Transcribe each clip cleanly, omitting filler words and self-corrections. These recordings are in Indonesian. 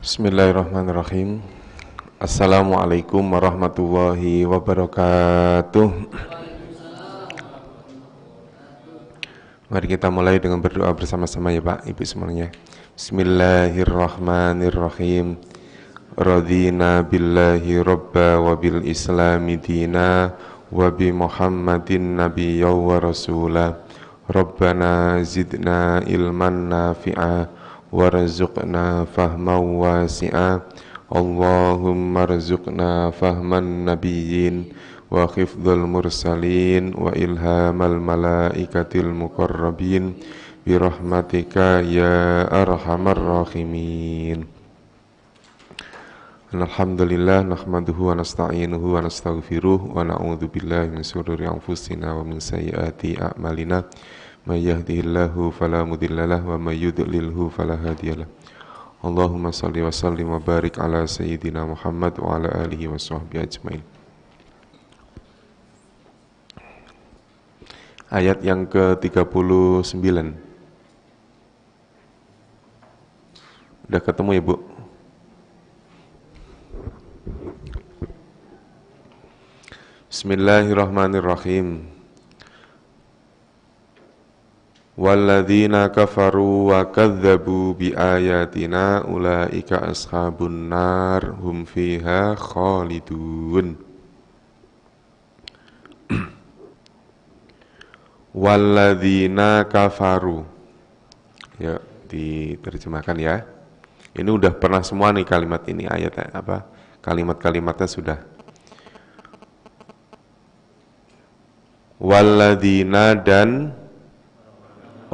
Bismillahirrahmanirrahim. Assalamualaikum warahmatullahi wabarakatuh. Mari kita mulai dengan berdoa bersama-sama ya Pak, Ibu semuanya. Bismillahirrahmanirrahim. Radina billahi rabba wa bil islami dina wa bi muhammadin nabiyya wa rasula. Rabbana zidna ilman nafi'a warzuqna fahman wasi'a. Allahumma rzuqna fahman nabiyyin wa khifdhal mursalin wa ilhamal malaikatil muqarrabin birahmatika ya arhamar rahimin. Alhamdulillah nahmaduhu wa nasta'inuhu wa nastaghfiruh wa na'udzu billahi min shururi anfusina wa min sayyiati a'malina. May yahdihillahu fala mudhillalah wa may yudlilhu fala hadiyalah. Allahumma shalli wa sallim wa barik ala sayyidina Muhammad wa ala alihi wa sahbihi ajmain. Ayat yang ke-39. Udah ketemu ya, Bu? Bismillahirrahmanirrahim. Walladzina kafaru wa kadzdzabu biayatina ulaika ashabun nar hum fiha khalidun. Walladzina kafaru. Ya, diterjemahkan ya. Ini udah pernah semua nih kalimat ini, ayat apa? Kalimat-kalimatnya sudah. Walladzina dan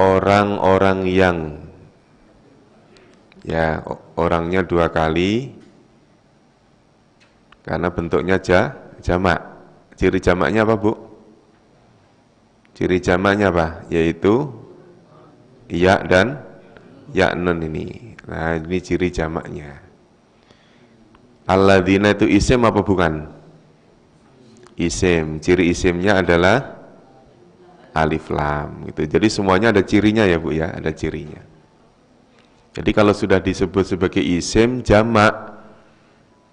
orang-orang yang, ya orangnya dua kali karena bentuknya jamak. Ciri jamaknya apa, Bu? Ciri jamaknya apa? Yaitu ya dan ya nun ini. Nah, ini ciri jamaknya. Alladzina itu isim apa bukan? Isim. Ciri isimnya adalah alif lam gitu. Jadi semuanya ada cirinya ya Bu ya, ada cirinya. Jadi kalau sudah disebut sebagai isim jamak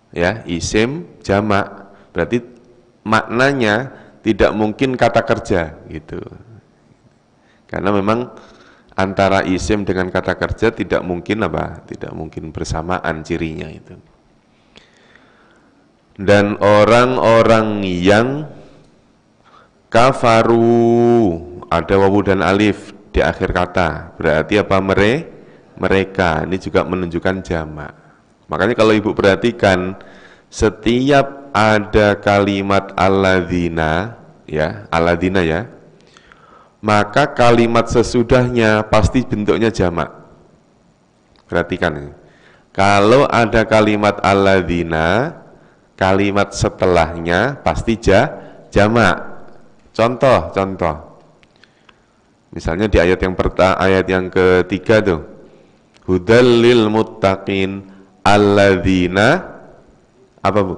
ya, isim jamak berarti maknanya tidak mungkin kata kerja gitu. Karena memang antara isim dengan kata kerja tidak mungkin apa? Tidak mungkin bersamaan cirinya itu. Dan orang-orang yang kafaru, ada wawu dan alif di akhir kata, berarti apa? Mereka, ini juga menunjukkan jamak. Makanya kalau Ibu perhatikan, setiap ada kalimat alladzina ya, alladzina ya, maka kalimat sesudahnya pasti bentuknya jamak. Perhatikan ini. Kalau ada kalimat alladzina, kalimat setelahnya pasti jamak. Contoh. Misalnya di ayat yang ketiga tuh. Hudal lil muttaqin alladzina apa Bu?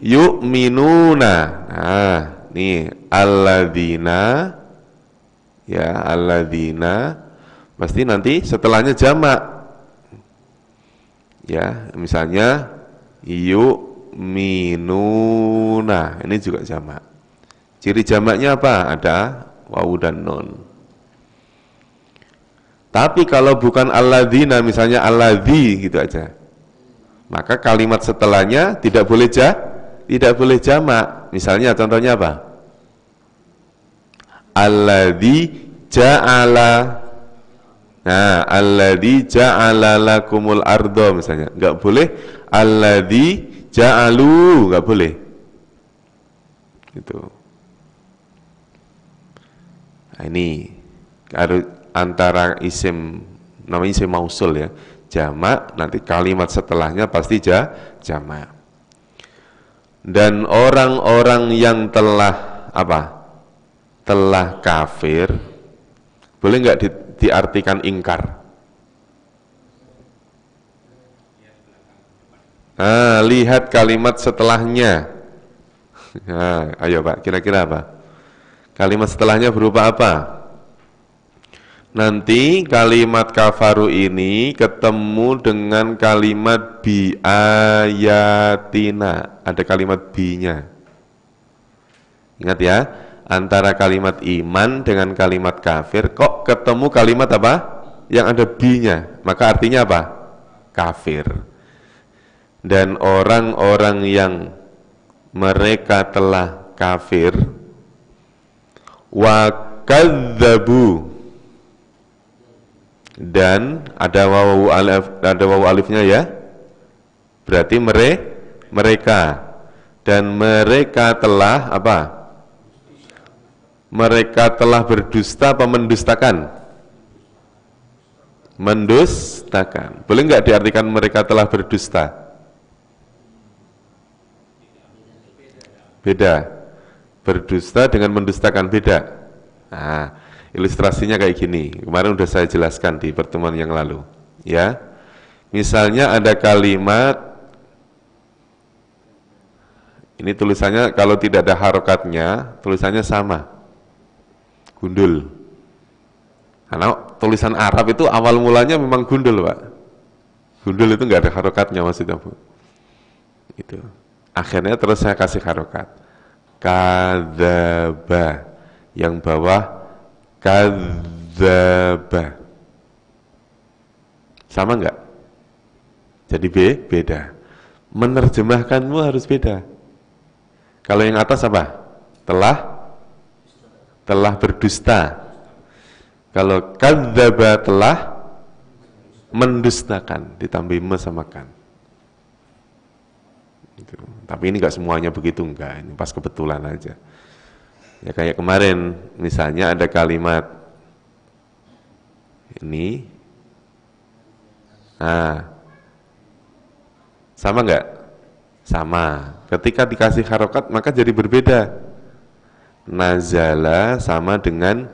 Yu'minuna. Nah, nih alladzina ya, alladzina pasti nanti setelahnya jamak. Ya, misalnya yu'minuna. Ini juga jamak. Ciri jamaknya apa? Ada wawu dan nun. Tapi kalau bukan alladzina, misalnya alladzi gitu aja, maka kalimat setelahnya tidak boleh jamak. Misalnya contohnya apa? Alladzi ja'ala. Nah, alladzi ja'ala lakumul ardo misalnya. Enggak boleh alladzi ja'alu, enggak boleh. Gitu. Nah, ini harus antara isim, namanya isim mausul ya, jamak, nanti kalimat setelahnya pasti jamak. Dan orang-orang yang telah apa? Telah kafir, boleh nggak diartikan ingkar? Nah, lihat kalimat setelahnya. Nah, ayo Pak, kira-kira apa? Kalimat setelahnya berupa apa? Nanti kalimat kafaru ini ketemu dengan kalimat bi ayatina. Ada kalimat bi-nya. Ingat ya, antara kalimat iman dengan kalimat kafir kok ketemu kalimat apa? Yang ada bi-nya. Maka artinya apa? Kafir. Dan orang-orang yang mereka telah kafir wa kadzabu, dan ada wawu alifnya ya, berarti mereka, dan mereka telah apa? Mereka telah berdusta apa mendustakan? Mendustakan. Boleh nggak diartikan mereka telah berdusta? Beda. Berdusta dengan mendustakan beda. Nah, ilustrasinya kayak gini. Kemarin udah saya jelaskan di pertemuan yang lalu, ya. Misalnya ada kalimat, ini tulisannya kalau tidak ada harokatnya, tulisannya sama, gundul. Karena tulisan Arab itu awal mulanya memang gundul, Pak. Gundul itu nggak ada harokatnya maksudnya, Bu. Itu. Akhirnya terus saya kasih harokat. Kadzaba, yang bawah kadzaba. Sama enggak? Jadi beda. Menerjemahkanmu harus beda. Kalau yang atas apa? Telah berdusta. Kalau kadzaba telah mendustakan, ditambah me sama kan. Gitu. Tapi ini enggak semuanya begitu, enggak. Ini pas kebetulan aja. Ya kayak kemarin, misalnya ada kalimat ini, sama enggak? Sama. Ketika dikasih harokat maka jadi berbeda. Nazala sama dengan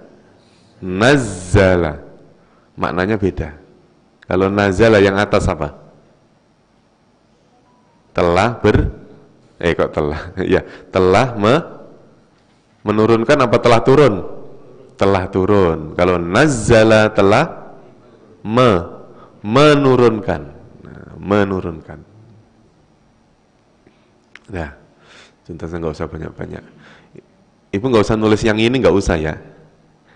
nazzala, maknanya beda. Kalau nazala yang atas apa? Telah menurunkan apa telah turun? Telah turun. Kalau nazzala telah menurunkan. Menurunkan. Nah, tuntasnya nggak usah banyak-banyak. Ibu nggak usah nulis yang ini, nggak usah ya.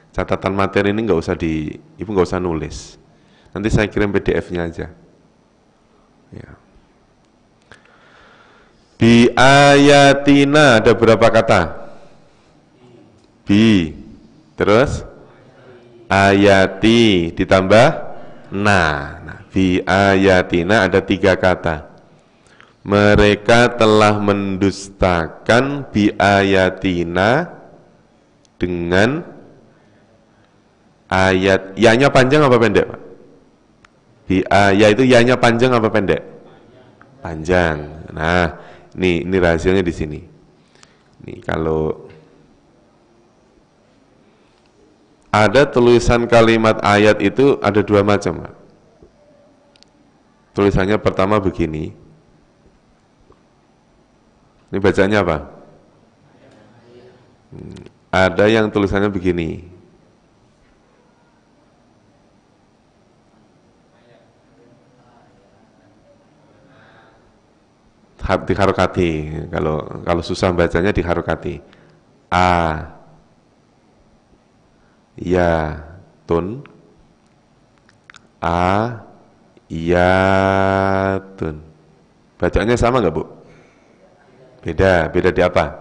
Catatan materi ini nggak usah Ibu nggak usah nulis. Nanti saya kirim PDF-nya aja. Ya. Bi ayatina ada berapa kata? Bi, terus ayati ditambah nah, bi ayatina ada 3 kata. Mereka telah mendustakan bi ayatina dengan ayat. Ya-nya panjang apa pendek, Pak? Bi ayat itu ya-nya panjang apa pendek? Panjang. Nah, ini rahasianya di sini. Nih kalau ada tulisan kalimat ayat itu ada 2 macam, Pak. Tulisannya pertama begini. Ini bacanya apa? Ada yang tulisannya begini. Diharokati. Kalau susah bacanya diharokati. Ya tun, ya tun. Bacanya sama nggak, Bu? Beda di apa?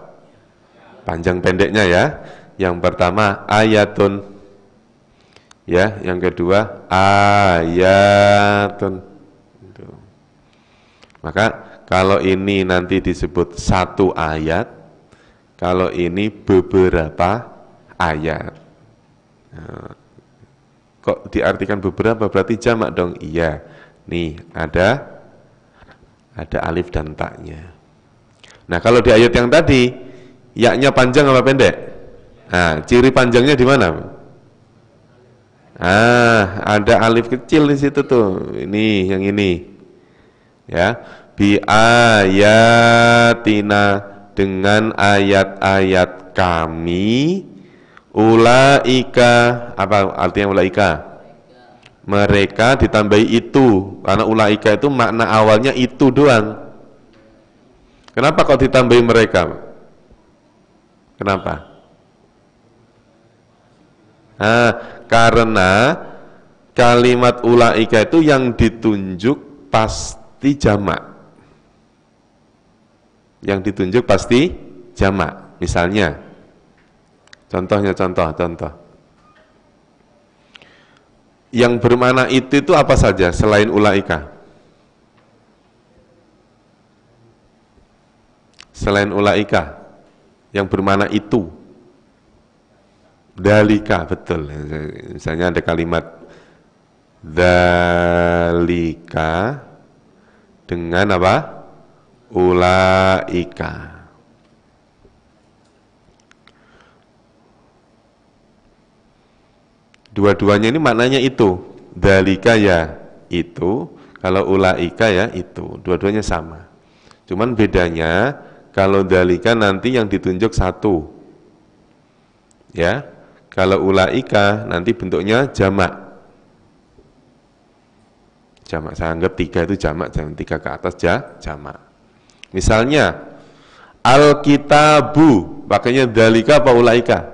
Panjang pendeknya ya. Yang pertama ayatun, ya. Yang kedua ayatun. Maka kalau ini nanti disebut 1 ayat, kalau ini beberapa ayat. Nah, kok diartikan beberapa? Berarti jamak dong. Iya. Nih ada alif dan taknya. Nah kalau di ayat yang tadi, ya-nya panjang apa pendek? Nah, ciri panjangnya di mana? Ada alif kecil di situ tuh. Ini yang ini. Ya, bi ayatina dengan ayat-ayat kami, Ulaika, apa artinya ulaika? Mereka ditambahi itu, karena ulaika itu makna awalnya itu doang. Kenapa kok ditambahi mereka? Kenapa? Karena kalimat ulaika itu yang ditunjuk pasti jamak. Yang ditunjuk pasti jamak. Misalnya, contoh. Yang bermakna itu apa saja selain ulaika? Selain ulaika, yang bermakna itu. Dalika, betul. Misalnya ada kalimat dalika dengan apa? Ulaika. Dua-duanya ini maknanya itu. Dalika ya itu, kalau ulaika ya itu. Dua-duanya sama. Cuman bedanya kalau dalika nanti yang ditunjuk satu. Ya. Kalau ulaika nanti bentuknya jamak. Jamak, saya anggap 3 itu jamak, jangan 3 ke atas jamak. Misalnya Alkitabu, pakainya dalika apa ulaika?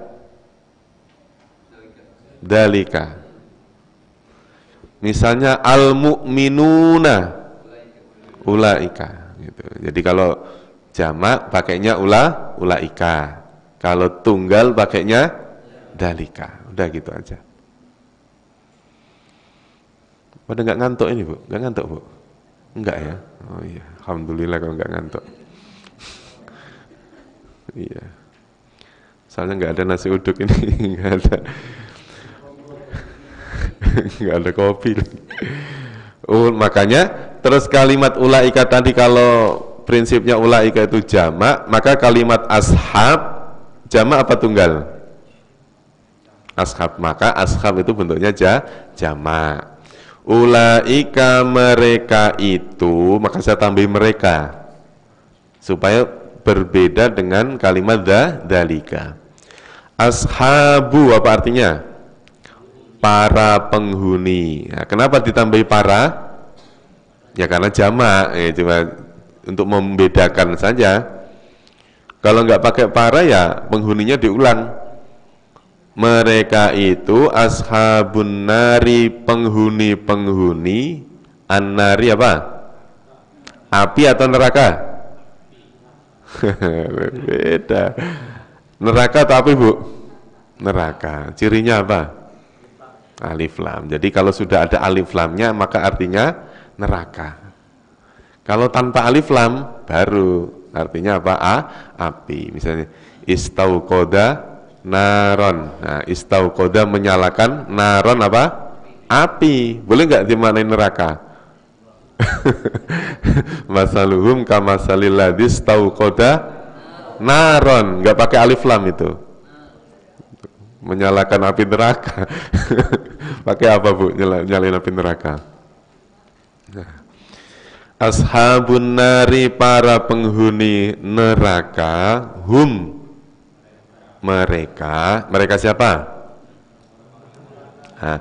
Dalika. Misalnya al-mu'minuna, ulaika gitu. Jadi kalau jamak pakainya ulaika. Kalau tunggal pakainya dalika. Udah gitu aja. Pada nggak ngantuk ini, Bu? Nggak ngantuk, Bu? Enggak ya? Oh iya, alhamdulillah kalau nggak ngantuk. Iya. Soalnya nggak ada nasi uduk ini, nggak ada. Nggak ada kopi. Makanya terus kalimat ulaika tadi, kalau prinsipnya ulaika itu jamak, maka kalimat ashab jamak apa tunggal? Ashab, maka ashab itu bentuknya jamak. Ulaika mereka itu, maka saya tambahin mereka supaya berbeda dengan kalimat dalika. Ashabu apa artinya? Para penghuni. Nah, kenapa ditambahi para? Ya karena jamak, ya, cuma untuk membedakan saja. Kalau nggak pakai para ya penghuninya diulang. Mereka itu ashabun nari, penghuni-penghuni an-nari apa? Api atau neraka? Beda. Neraka atau api, Bu? Neraka. Cirinya apa? Alif lam. Jadi kalau sudah ada alif lamnya maka artinya neraka. Kalau tanpa alif lam baru artinya apa? Api. Misalnya istauqoda naron. Nah, istauqoda menyalakan, naron apa? Api. Boleh nggak dimaknain neraka? Masaluhum kamasalil ladzi istauqoda naron. Nggak pakai alif lam itu. Menyalakan api neraka. Pakai apa, Bu? Nyalain api neraka. Nah. Ashabun nari, para penghuni neraka, hum mereka siapa? Nah,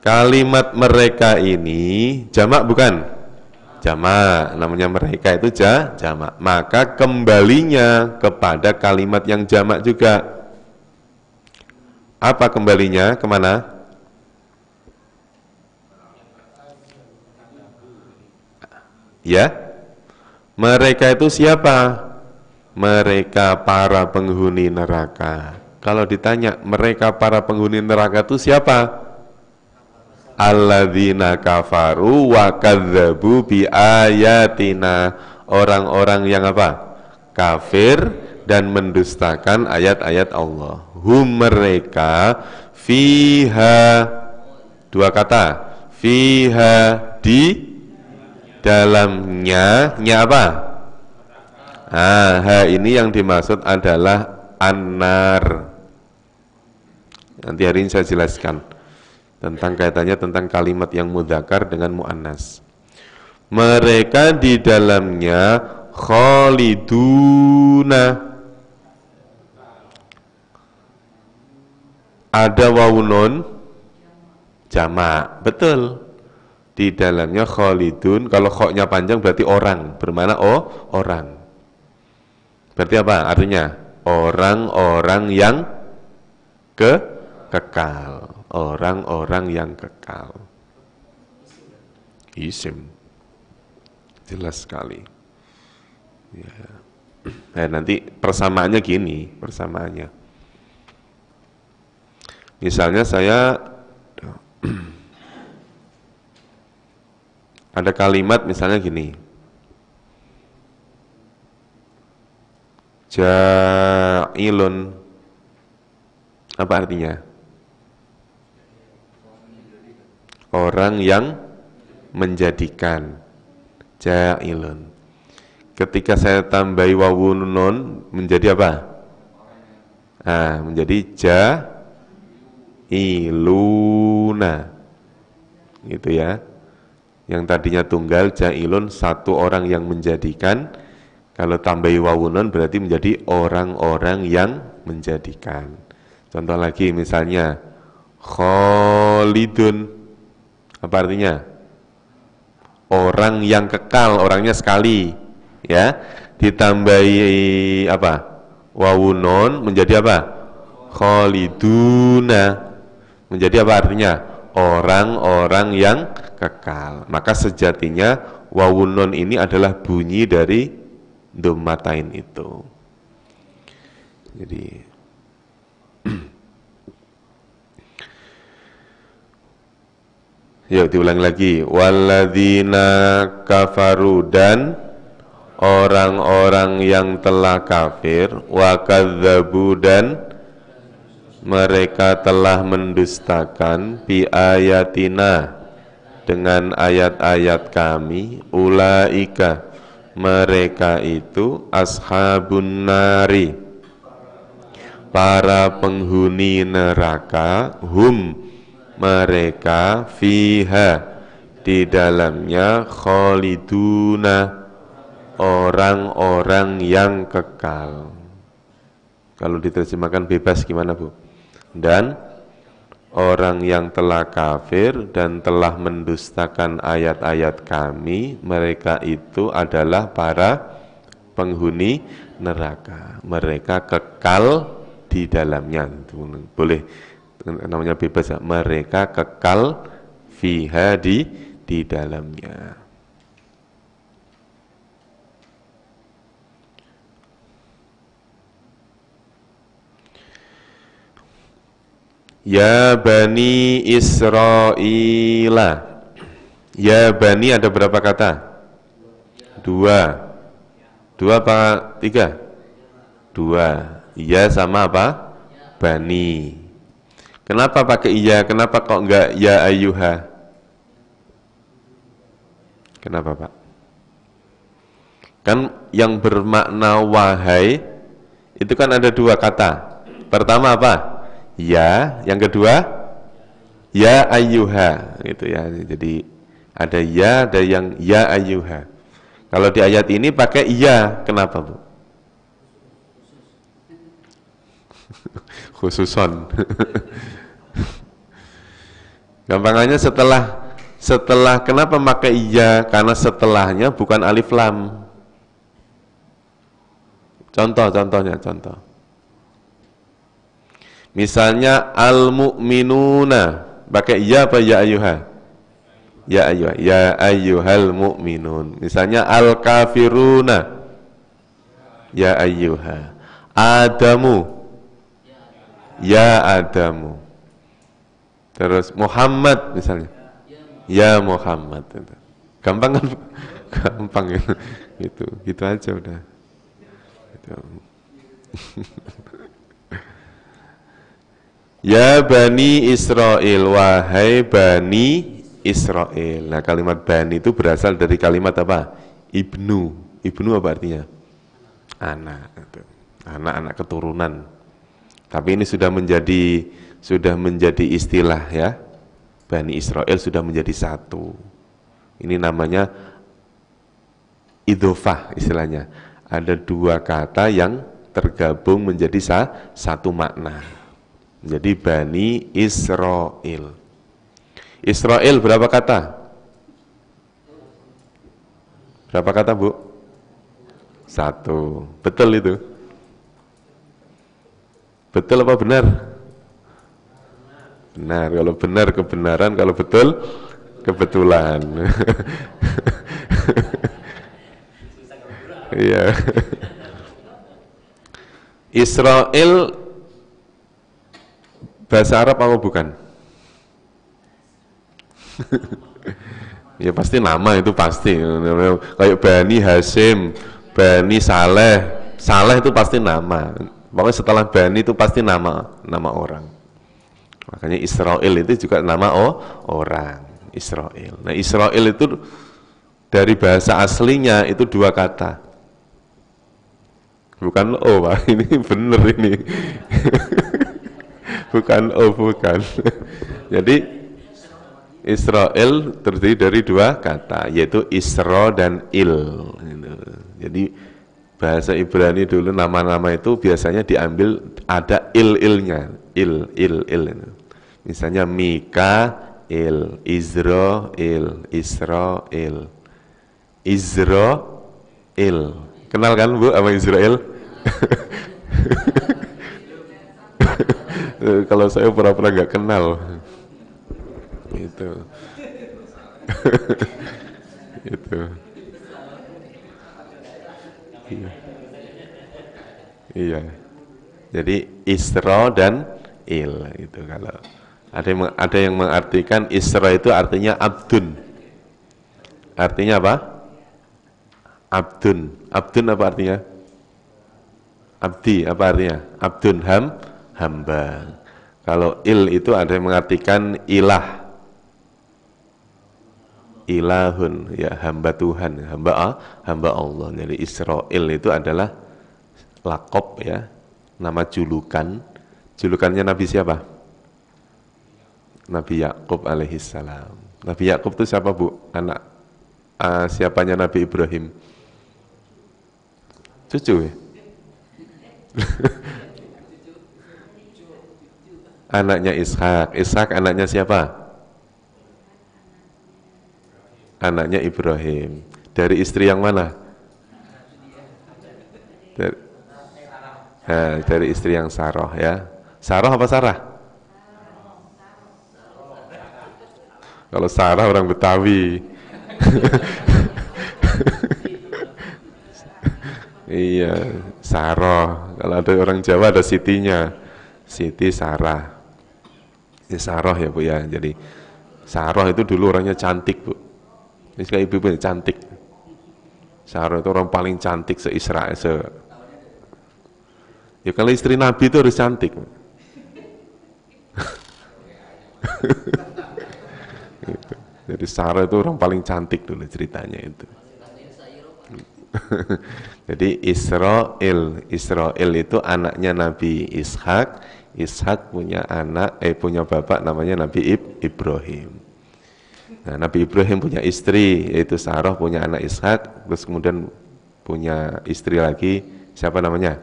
kalimat mereka ini jamak bukan? Jamak, namanya mereka itu jamak. Maka kembalinya kepada kalimat yang jamak juga. Apa kembalinya? Kemana? Ya, mereka itu siapa? Mereka para penghuni neraka. Kalau ditanya mereka para penghuni neraka itu siapa? Alladzina kafaru wa kadzabu bi ayatina. Orang-orang yang apa? Kafir dan mendustakan ayat-ayat Allah. Hum mereka fiha, dua kata, fiha di dalamnya, apa? Ha ini yang dimaksud adalah an-nar. Nanti hari ini saya jelaskan tentang kaitannya tentang kalimat yang mudzakkar dengan muannas. Mereka di dalamnya khaliduna. ada wawu nun jamak, betul. Di dalamnya khalidun, kalau khoknya panjang berarti orang, bermana orang. Berarti apa artinya? Orang-orang yang kekal. Orang-orang yang kekal. Isim. Jelas sekali. Ya. Nah, nanti persamaannya gini, persamaannya. Misalnya saya ada kalimat misalnya gini. Ja'ilun. Apa artinya? Orang yang menjadikan. Ja'ilun. Ketika saya tambahi wawu nun menjadi apa? Nah, menjadi ja'iluna. Gitu ya. Yang tadinya tunggal, ja'ilun, satu orang yang menjadikan. Kalau tambahi wawu nun berarti menjadi orang-orang yang menjadikan. Contoh lagi misalnya khalidun. Apa artinya? Orang yang kekal, orangnya sekali. Ya, ditambahi apa? Wawu nun menjadi apa? Khaliduna. Menjadi apa artinya? Orang-orang yang kekal. Maka sejatinya wawu nun ini adalah bunyi dari dhammatain itu. Jadi yuk diulang lagi. Walladzina kafaru, dan orang-orang yang telah kafir, wa kadzabu, dan mereka telah mendustakan bi ayatina, dengan ayat-ayat kami, ulaika, mereka itu ashabun nari, para penghuni neraka, hum, mereka, fiha, di dalamnya, khaliduna, orang-orang yang kekal. Kalau diterjemahkan bebas gimana, Bu? Dan orang yang telah kafir dan telah mendustakan ayat-ayat kami, mereka itu adalah para penghuni neraka. Mereka kekal di dalamnya. Boleh, namanya bebas ya. Mereka kekal fiha, di dalamnya. Ya Bani Israila. Ya Bani ada berapa kata? Dua. Dua apa tiga? Dua. Ya sama apa? Bani. Kenapa pakai iya? Kenapa kok enggak ya ayyuha? Kenapa, Pak? Kan yang bermakna wahai itu kan ada dua kata. Pertama apa? Ya, yang kedua ya ayyuha, gitu ya. Jadi ada ya, ada yang ya ayyuha. Kalau di ayat ini pakai iya, kenapa, Bu? Khususon. Gampangannya setelah kenapa pakai iya? Karena setelahnya bukan alif lam. Contohnya. Misalnya al-mu'minuna, pakai ya apa ya ayyuha? Ya ayyuha, ya ayyuhal mu'minun. Misalnya al-kafiruna, ya ayyuha. Adamu, ya Adamu. Terus Muhammad misalnya, ya Muhammad. Gampang kan? Gampang ya. Gitu aja udah. Gitu. Ya Bani Israel, wahai Bani Israel. Nah, kalimat Bani itu berasal dari kalimat apa? Ibnu. Ibnu apa artinya? Anak. Anak-anak keturunan. Tapi ini sudah menjadi istilah ya. Bani Israel sudah menjadi satu. Ini namanya idhofah istilahnya. Ada dua kata yang tergabung menjadi satu makna. Jadi Bani Israel. Israel berapa kata? Berapa kata, Bu? 1. Betul itu? Betul apa benar? Benar. Kalau benar kebenaran, kalau betul kebetulan. Iya. Israel bahasa Arab apa bukan? Ya pasti nama itu pasti. Kayak Bani Hasyim, Bani Saleh. Saleh itu pasti nama. Pokoknya setelah Bani itu pasti nama orang. Makanya Israel itu juga nama orang. Israel. Nah, Israel itu dari bahasa aslinya itu 2 kata. Bukan Pak. Ini bener ini. Bukan bukan. Jadi Israel terdiri dari 2 kata, yaitu Isra dan Il. Jadi bahasa Ibrani dulu nama-nama itu biasanya diambil ada il-ilnya, il. Misalnya Mikail, Izrail, Israel, Izrail. Kenal kan Bu sama Israel? Kalau saya pura-pura nggak kenal. Itu. Itu. Iya. Iya. Jadi Isra dan Il itu kalau ada yang mengartikan Isra itu artinya abdun. Artinya apa? Abdun. Abdun apa artinya? Abdi apa artinya? Abdun hamba. Kalau il itu ada yang mengartikan ilah. Ilahun, ya hamba Tuhan, hamba Allah. Jadi Israel itu adalah lakop ya, nama julukan. Julukannya Nabi siapa? Nabi Yakub alaihissalam. Nabi Yakub itu siapa Bu? Anak siapanya Nabi Ibrahim? Cucu ya? Anaknya Ishak. Ishak anaknya siapa? Anaknya Ibrahim. Dari istri yang mana? Dari istri yang Sarah ya. Sarah apa Sarah? Kalau Sarah orang Betawi. Iya, Sarah. Kalau ada orang Jawa ada Sitinya. Siti Sarah. Ini Sarah ya Bu ya. Jadi Sarah itu dulu orangnya cantik Bu. Ini kayak ibu cantik. Sarah itu orang paling cantik se-Israel. Ya kalau istri Nabi itu harus cantik. Gitu. Jadi Sarah itu orang paling cantik dulu ceritanya itu. Jadi Israel itu anaknya Nabi Ishak. Ishak punya punya bapak namanya Nabi Ibrahim. Nah, Nabi Ibrahim punya istri, yaitu Sarah, punya anak Ishak, terus kemudian punya istri lagi, siapa namanya?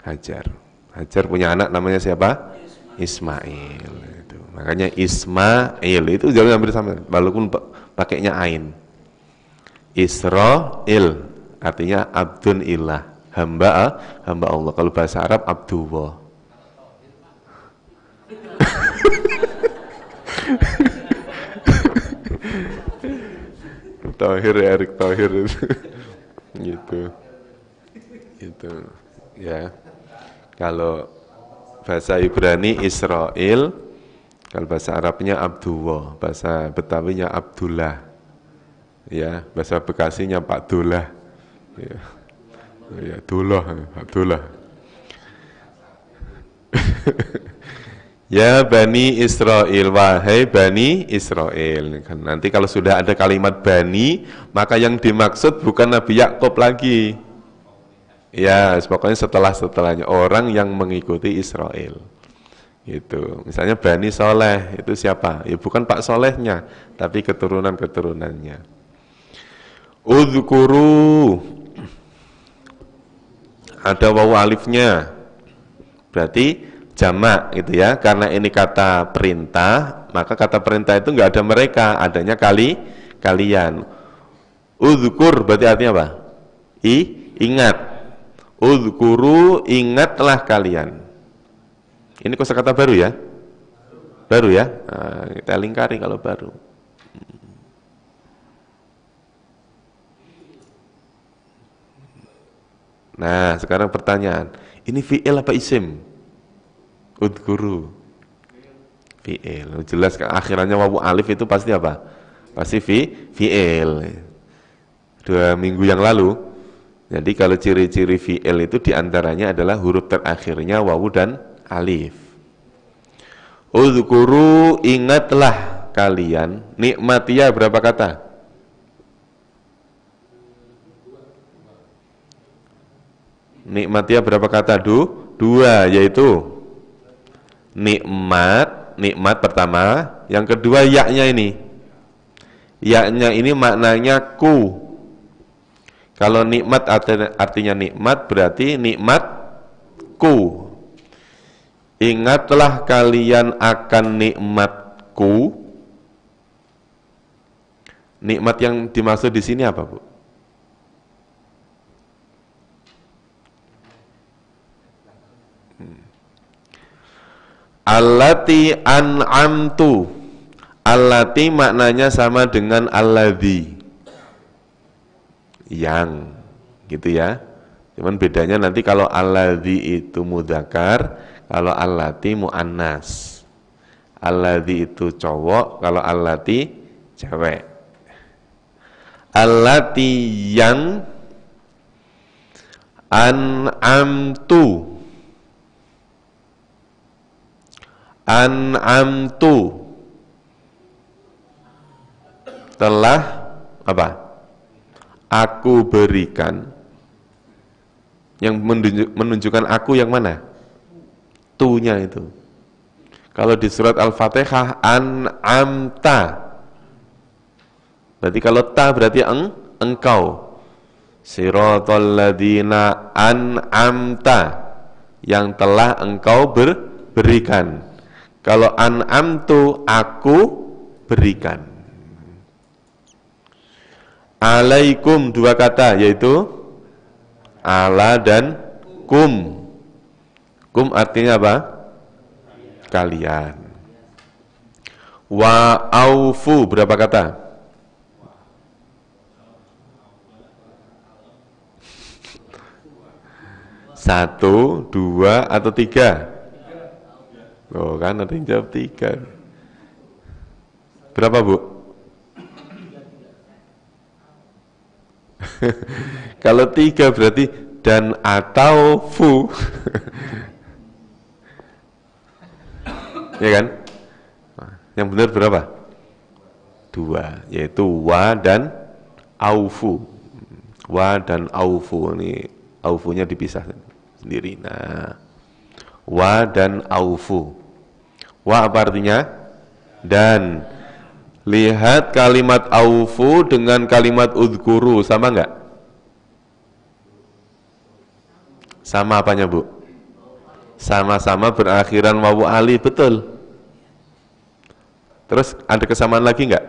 Hajar. Hajar punya anak namanya siapa? Ismail. Itu. Makanya Ismail itu jangan ambil sama, walaupun pakainya ain. Israel artinya abdun ilah, hamba Allah. Kalau bahasa Arab Abdullah. Thohir ya, Erik Thohir gitu ya. Kalau bahasa Ibrani Israel, kalau bahasa Arabnya Abdullah, bahasa Betawinya Abdullah ya, bahasa Bekasinya Pak Dullah ya, ya Abdullah. Ya Bani Israel, wahai Bani Israel. Nanti kalau sudah ada kalimat Bani, maka yang dimaksud bukan Nabi Yakub lagi. Ya, pokoknya setelahnya orang yang mengikuti Israel. Gitu. Misalnya Bani Soleh, itu siapa? Ya bukan Pak Solehnya, tapi keturunan-keturunannya. Udzkuru. Ada wawu alifnya. Berarti jamak gitu ya. Karena ini kata perintah, maka kata perintah itu nggak ada mereka, adanya kalian. Udzkur berarti artinya apa? Ingat. Udzkuru, ingatlah kalian. Ini kosakata baru ya? Baru ya? Nah, kita lingkari kalau baru. Nah, sekarang pertanyaan. Ini fi'il apa isim? Udhkuru. Fi'il. Jelas akhirannya wawu alif itu pasti apa? Pasti fi'il. 2 minggu yang lalu. Jadi kalau ciri-ciri fi'il itu diantaranya adalah huruf terakhirnya wawu dan alif. Udhkuru, ingatlah kalian. Nikmatia berapa kata? Nikmatia berapa kata? 2, yaitu nikmat pertama. Yang kedua ya-nya ini. Ya-nya ini maknanya ku. Kalau nikmat artinya nikmat, berarti nikmatku. Ingatlah kalian akan nikmatku. Nikmat yang dimaksud di sini apa, Bu? Allati an'amtu. Allati maknanya sama dengan alladzi. Yang, gitu ya. Cuman bedanya nanti kalau alladzi itu mudzakkar, kalau allati muannas. Alladzi itu cowok, kalau allati cewek. Allati yang an'amtu. An'amtu telah apa? Aku berikan. Yang menunjukkan aku yang mana? Tu-nya itu. Kalau di surat Al-Fatihah an'amta. Berarti kalau ta berarti engkau. Siratal ladzina an'amta, yang telah engkau berikan. Kalau an'amtu, aku berikan. Alaikum 2 kata, yaitu ala dan kum. Kum artinya apa? Kalian. Wa aufu berapa kata? 1, 2 atau 3? Oh kan ada yang jawab 3. Berapa, Bu? Kalau 3 berarti dan atau fu. Ya kan? Yang benar berapa? 2, yaitu wa dan aufu. Wa dan aufu, ini aufunya dipisah sendiri. Nah, wa dan aufu. Wa apa artinya? Dan. Lihat kalimat aufu dengan kalimat udhkuru, sama enggak? Sama apanya, Bu? Sama-sama berakhiran wawu alif, betul. Terus ada kesamaan lagi enggak?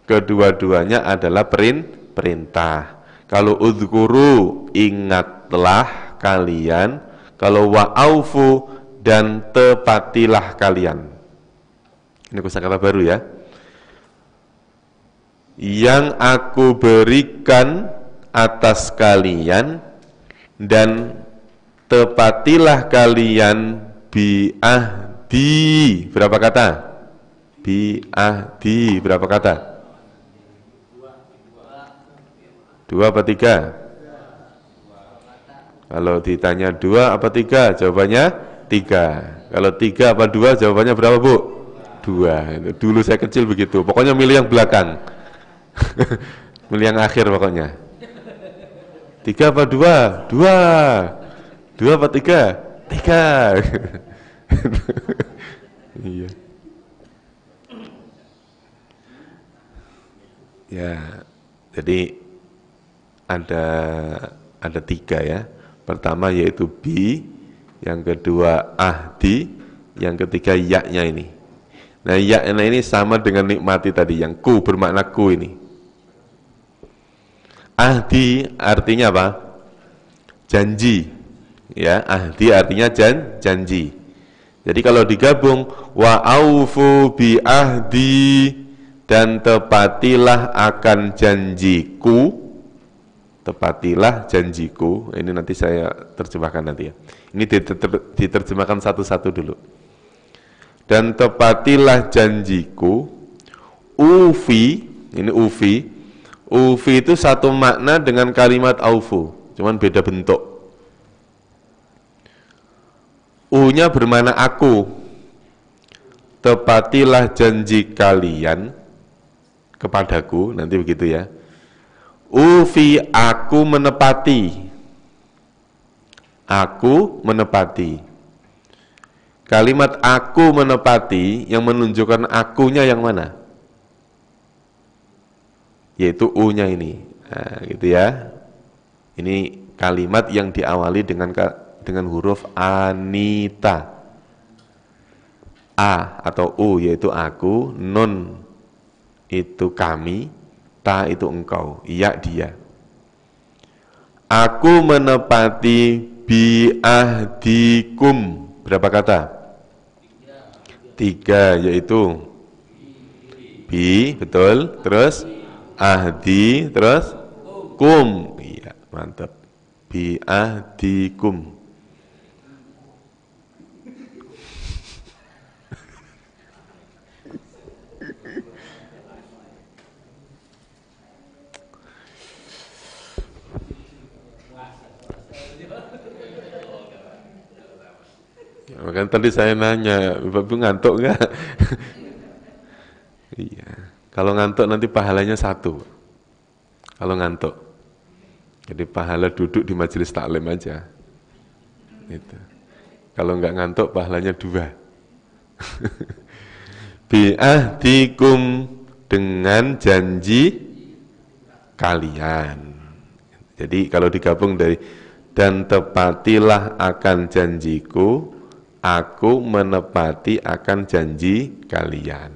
Kedua-duanya adalah perintah. Kalau udhkuru, ingatlah kalian. Kalau wa'aufu, dan tepatilah kalian. Ini kosakata baru ya. Yang aku berikan atas kalian, dan tepatilah kalian bi'ahdi. Berapa kata? Bi'ahdi. Berapa kata? 2 apa 3? Kalau ditanya 2 apa 3? Jawabannya 3. Kalau 3 apa 2? Jawabannya berapa, Bu? 2. Dulu saya kecil begitu. Pokoknya milih yang belakang. Milih yang akhir pokoknya. 3 apa 2? 2. 2 apa 3? 3. Iya. Ya, jadi ada 3 ya. Pertama yaitu bi, yang kedua ahdi, yang ketiga ya-nya ini. Nah, ya-nya ini sama dengan nikmati tadi, yang ku bermakna ku ini. Ahdi artinya apa? Janji. Ya, ahdi artinya janji. Jadi kalau digabung wa aufu bi ahdi, dan tepatilah akan janjiku. Tepatilah janjiku. Ini nanti saya terjemahkan nanti ya. Ini diterjemahkan satu-satu dulu. Dan tepatilah janjiku. Ufi, ini ufi. Ufi itu satu makna dengan kalimat aufu, cuman beda bentuk. U-nya bermakna aku. Tepatilah janji kalian kepadaku, nanti begitu ya. Ufi, aku menepati. Aku menepati. Kalimat aku menepati yang menunjukkan akunya yang mana? Yaitu U-nya ini. Nah, gitu ya. Ini kalimat yang diawali dengan huruf anita. A atau U yaitu aku, nun itu kami, ta itu engkau, iya dia. Aku menepati biahdikum. Berapa kata? 3, yaitu bi, betul. Terus ahdi, terus kum. Iya, mantap. Biahdikum. Makanya tadi saya nanya, Bapak ngantuk nggak? Iya. Kalau ngantuk nanti pahalanya 1. Kalau ngantuk, jadi pahala duduk di majelis taklim aja. Itu. Kalau nggak ngantuk pahalanya 2. Bi'ahdikum, dengan janji kalian. Jadi kalau digabung dari dan tepatilah akan janjiku, aku menepati akan janji kalian.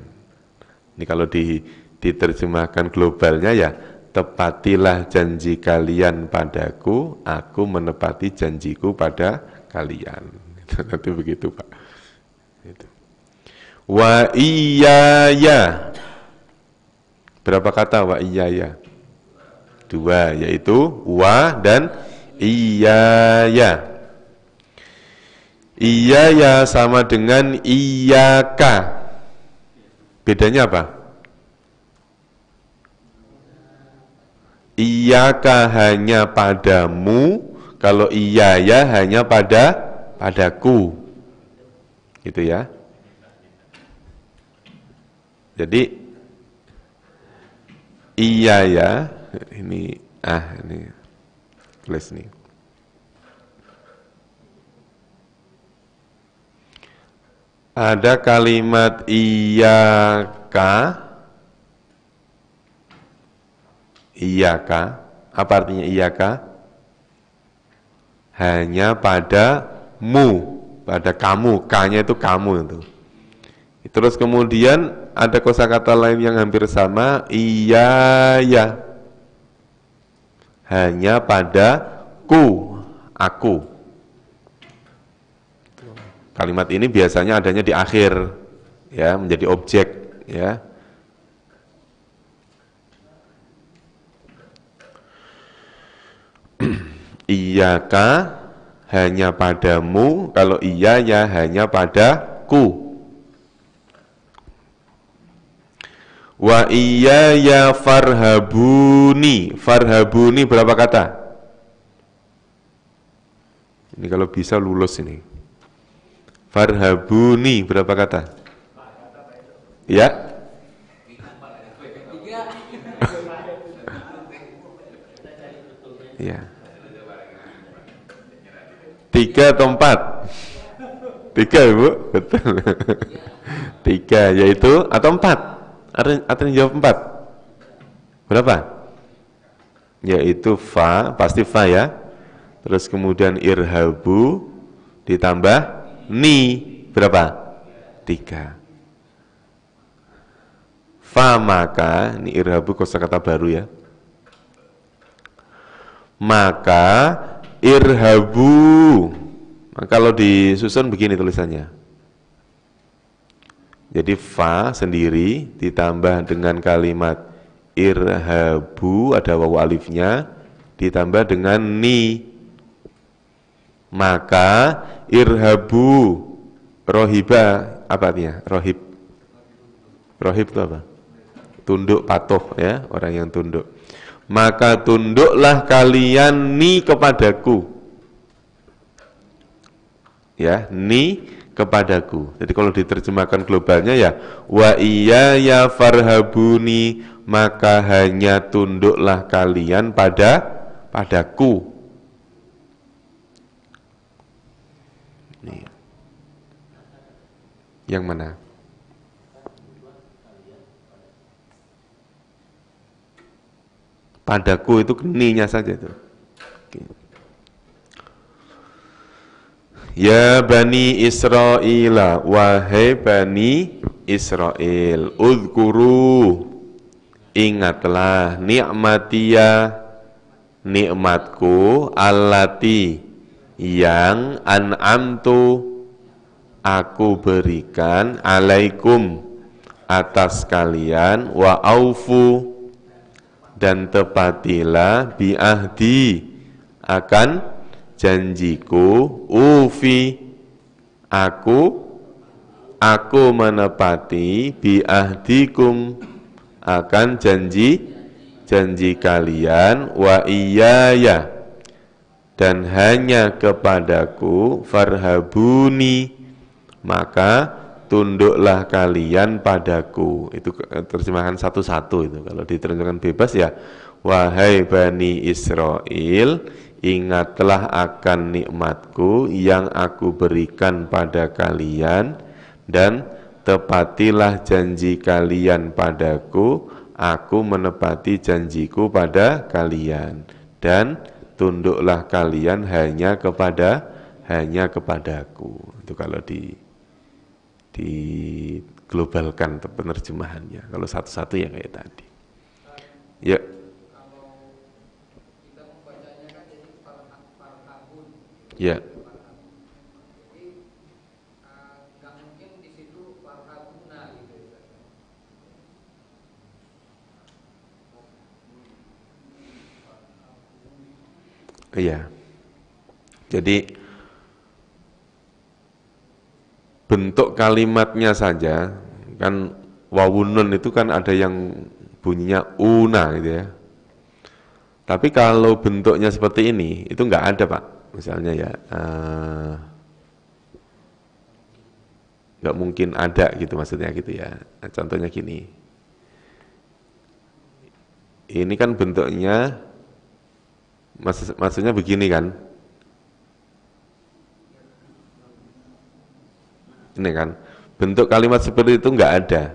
Ini kalau diterjemahkan globalnya ya, tepatilah janji kalian padaku, aku menepati janjiku pada kalian. Nanti begitu Pak. Itu. Wa iyaya. Berapa kata wa iyaya? 2, yaitu wa dan iyaya. Iyaya sama dengan iyaka. Bedanya apa? Iyaka hanya padamu, kalau iyaya hanya padaku. Gitu ya. Jadi iyaya ini tulis nih. Ada kalimat iyaka. Iyaka, apa artinya iyaka? Hanya padamu, pada kamu, K-nya itu kamu itu. Terus kemudian ada kosakata lain yang hampir sama, iyaya. Hanya padaku, aku. Kalimat ini biasanya adanya di akhir, ya, menjadi objek, ya. Iyaka hanya padamu, kalau iya ya hanya padaku. Wa iyaya farhabuni. Farhabuni berapa kata? Ini kalau bisa lulus ini. Farhabuni berapa kata? Ya. Ya. 3 atau 4? 3 Ibu, betul. 3 yaitu atau 4? Ada yang jawab 4? Berapa? Yaitu fa, pasti fa ya. Terus kemudian irhabu, ditambah ni berapa? 3. Fa maka, ini irhabu kosakata baru ya. Maka irhabu. Nah, kalau disusun begini tulisannya. Jadi fa sendiri ditambah dengan kalimat irhabu, ada wawu alifnya, ditambah dengan ni. Maka irhabu rohiba, apa artinya? Rohib. Rohib itu apa? Tunduk, patuh ya, orang yang tunduk. Maka tunduklah kalian ni kepadaku. Ya, ni kepadaku. Jadi kalau diterjemahkan globalnya ya wa iyaya farhabuni, maka hanya tunduklah kalian padaku. Nih. Yang mana? Padaku itu ni-nya saja itu. Oke. Ya Bani Israila, wahai Bani Israel, udhkuru, ingatlah ni'matiyah, nikmatku, allati, yang an'amtu, aku berikan, alaikum, atas kalian, wa aufu, dan tepatilah bi'ahdi, akan janjiku, ufi, aku menepati bi'ahdikum, akan janji kalian, wa iyaya, dan hanya kepadaku, farhabuni, maka tunduklah kalian padaku. Itu terjemahan satu-satu itu. Kalau diterjemahkan bebas ya, wahai Bani Israel, ingatlah akan nikmatku yang aku berikan pada kalian, dan tepatilah janji kalian padaku, aku menepati janjiku pada kalian, dan tunduklah kalian hanya kepadaku. Itu kalau diglobalkan penerjemahannya. Kalau satu-satu ya kayak tadi. Ya. Kita membacanya kan jadi farhabun. Ya. Jadi nggak mungkin di situ farhabuna gitu. Iya. Jadi bentuk kalimatnya saja kan, wawunun itu kan ada yang bunyinya una gitu ya. Tapi kalau bentuknya seperti ini itu nggak ada Pak. Misalnya ya nggak mungkin ada gitu, maksudnya gitu ya. Nah, contohnya gini. Ini kan bentuknya maksudnya begini kan. Ini kan bentuk kalimat seperti itu nggak ada.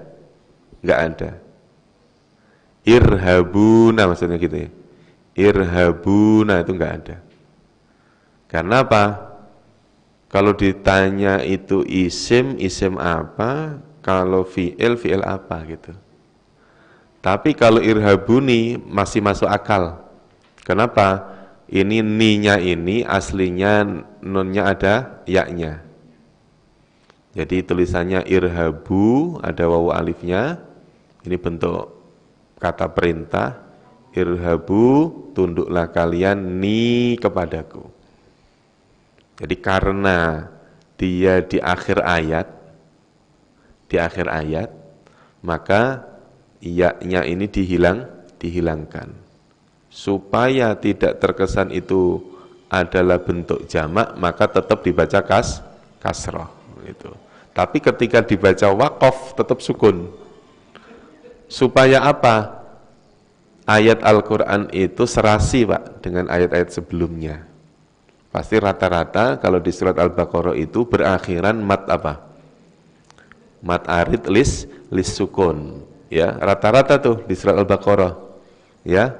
Irhabuna maksudnya gitu ya. Irhabuna itu nggak ada. Karena apa? Kalau ditanya itu isim apa? Kalau fi'il apa gitu. Tapi kalau irhabuni masih masuk akal. Kenapa? Ini ni-nya ini aslinya nunnya ada ya-nya. Jadi tulisannya irhabu, ada wawu alifnya. Ini bentuk kata perintah. Irhabu, tunduklah kalian ni kepadaku. Jadi karena dia di akhir ayat, maka ya-nya ini dihilangkan. Supaya tidak terkesan itu adalah bentuk jamak, maka tetap dibaca kasroh. Gitu. Tapi ketika dibaca waqaf tetap sukun. Supaya apa? Ayat Al-Quran itu serasi Pak dengan ayat-ayat sebelumnya. Pasti rata-rata kalau di surat Al-Baqarah itu berakhiran mat apa? Mat arid lis sukun. Ya, rata-rata tuh di surat Al-Baqarah. Ya,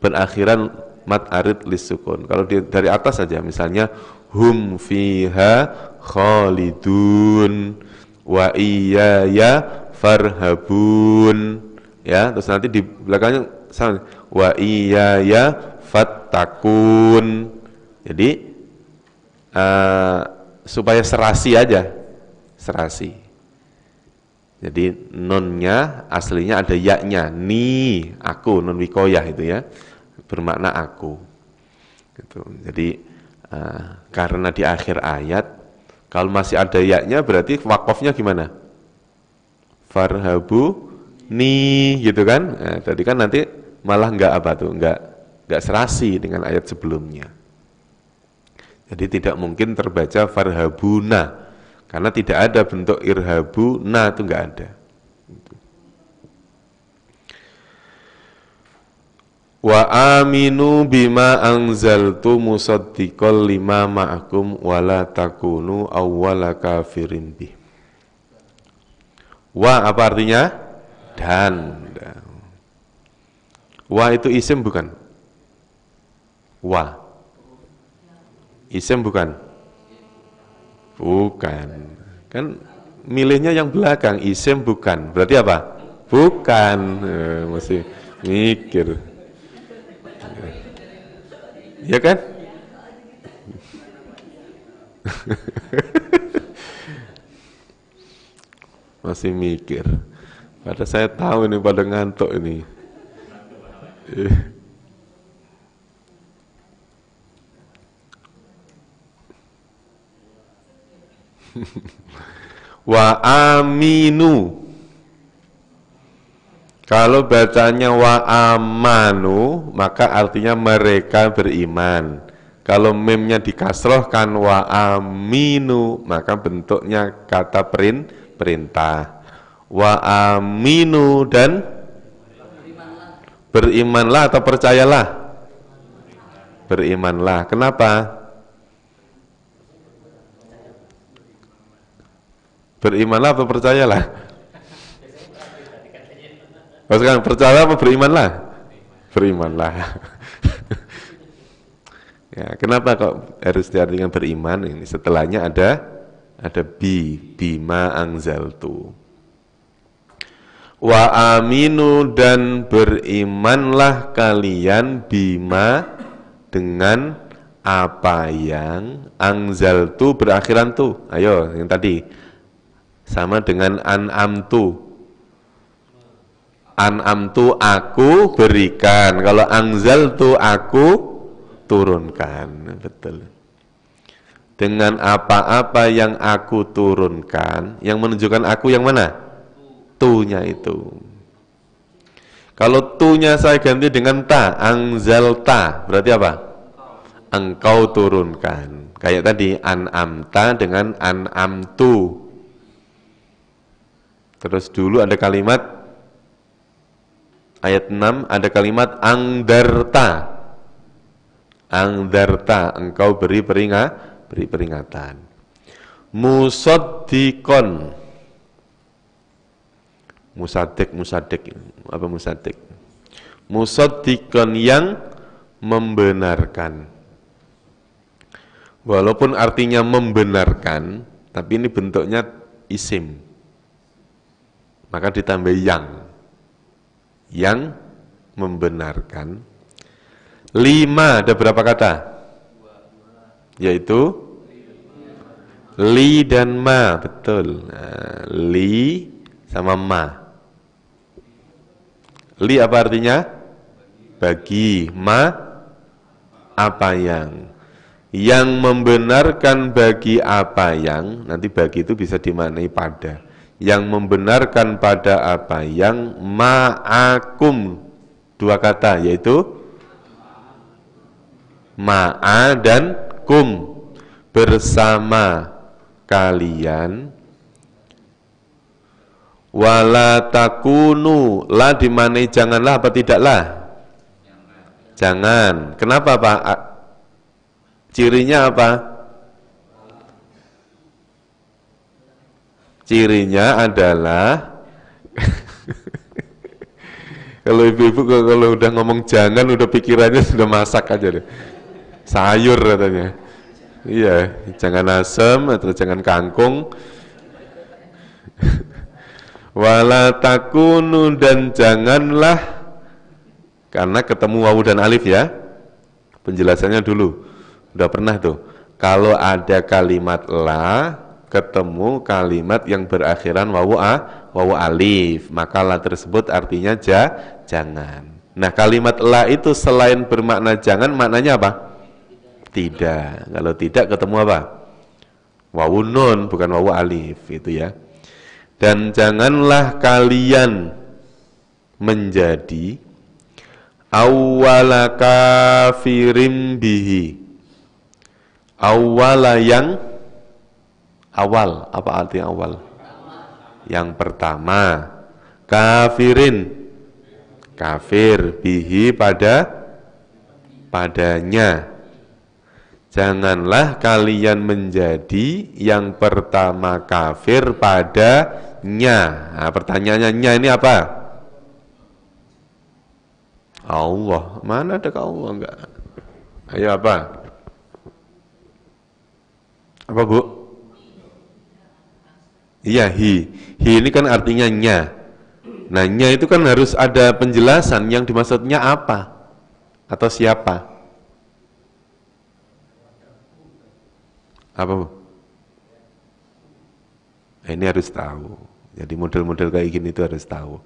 berakhiran mat arid lis sukun. Kalau dari atas saja misalnya hum fiha khalidun wa iyaya farhabun. Ya, terus nanti di belakangnya sama wa iyaya fattakun. Jadi supaya serasi aja, serasi. Jadi nunnya aslinya ada yaknya, ni, aku, nun wikoyah itu ya, bermakna aku. Gitu. Jadi karena di akhir ayat, kalau masih ada yaknya berarti wakofnya gimana? Farhabu ni, gitu kan? Tadi kan nanti malah enggak apa tuh, enggak serasi dengan ayat sebelumnya. Jadi tidak mungkin terbaca farhabuna. Karena tidak ada bentuk irhabu, na itu enggak ada. Wa aminu bima anzaltu musaddiqal lima ma'akum wala takunu awwala kafirin bih. Wa apa artinya? Dan. Wa itu isim bukan? Wa. Isim bukan? Bukan. Kan milihnya yang belakang, isim bukan. Berarti apa? Bukan. Masih mikir. Ya kan? Masih mikir. Padahal saya tahu ini pada ngantuk ini. Wa aminu. Kalau bacanya wa amanu, maka artinya mereka beriman. Kalau memnya dikasrohkan wa aminu, maka bentuknya kata perintah. Wa aminu dan berimanlah atau percayalah. Berimanlah. Kenapa? Berimanlah atau percayalah? Oh, sekarang percaya apa berimanlah? Berimanlah. Ya, kenapa kok harus diartikan beriman? Ini setelahnya ada bima anzaltu. Wa aminu dan berimanlah kalian bima dengan apa yang anzaltu berakhiran tu. Ayo, yang tadi sama dengan an'amtu. An'amtu aku berikan. Kalau anzaltu aku turunkan. Betul. Dengan apa-apa yang aku turunkan, yang menunjukkan aku yang mana? Tu-nya itu. Kalau tu-nya saya ganti dengan ta, anzalta, berarti apa? Engkau turunkan. Kayak tadi an'amta dengan an'amtu. Terus dulu ada kalimat ayat 6 ada kalimat angdarta. Angdarta, engkau beri peringatan. Musaddiqon. Musaddiq apa musaddiq? Musaddiqon yang membenarkan. Walaupun artinya membenarkan, tapi ini bentuknya isim. Maka ditambah yang membenarkan. 5 ada berapa kata? Yaitu li dan ma, betul. Nah, li sama ma. Li apa artinya? Bagi. Ma apa yang membenarkan bagi apa yang, nanti bagi itu bisa dimaknai pada. Yang membenarkan pada apa yang ma'akum, 2 kata yaitu ma'a dan kum, bersama kalian. Wala takunu, la dimanai janganlah apa tidaklah? Jangan. Kenapa Pak? Cirinya apa? Cirinya adalah kalau ibu-ibu kalau udah ngomong jangan, udah pikirannya sudah masak aja deh. Sayur katanya. Iya, jangan asem atau jangan kangkung. Wala takunu, dan janganlah, karena ketemu wawu dan alif ya. Penjelasannya dulu. Udah pernah tuh. Kalau ada kalimat la ketemu kalimat yang berakhiran wawu alif, maka la tersebut artinya jangan. Nah, kalimat la itu selain bermakna jangan, maknanya apa? Tidak. Kalau tidak ketemu apa? Wawu nun, bukan wawu alif, itu ya. Dan janganlah kalian menjadi awwala kafirin bihi. Awwala yang awal, apa arti awal? Yang pertama. Kafirin, kafir, bihi padanya. Janganlah kalian menjadi yang pertama kafir padanya. Nah, pertanyaannya nya ini apa? Allah. Mana ada Allah enggak? Ayo apa? Apa Bu? Iya, hi. Hi ini kan artinya nya. Nah, nya itu kan harus ada penjelasan yang dimaksudnya apa? Atau siapa? Apa Bu? Ini harus tahu. Jadi model-model kayak gini itu harus tahu.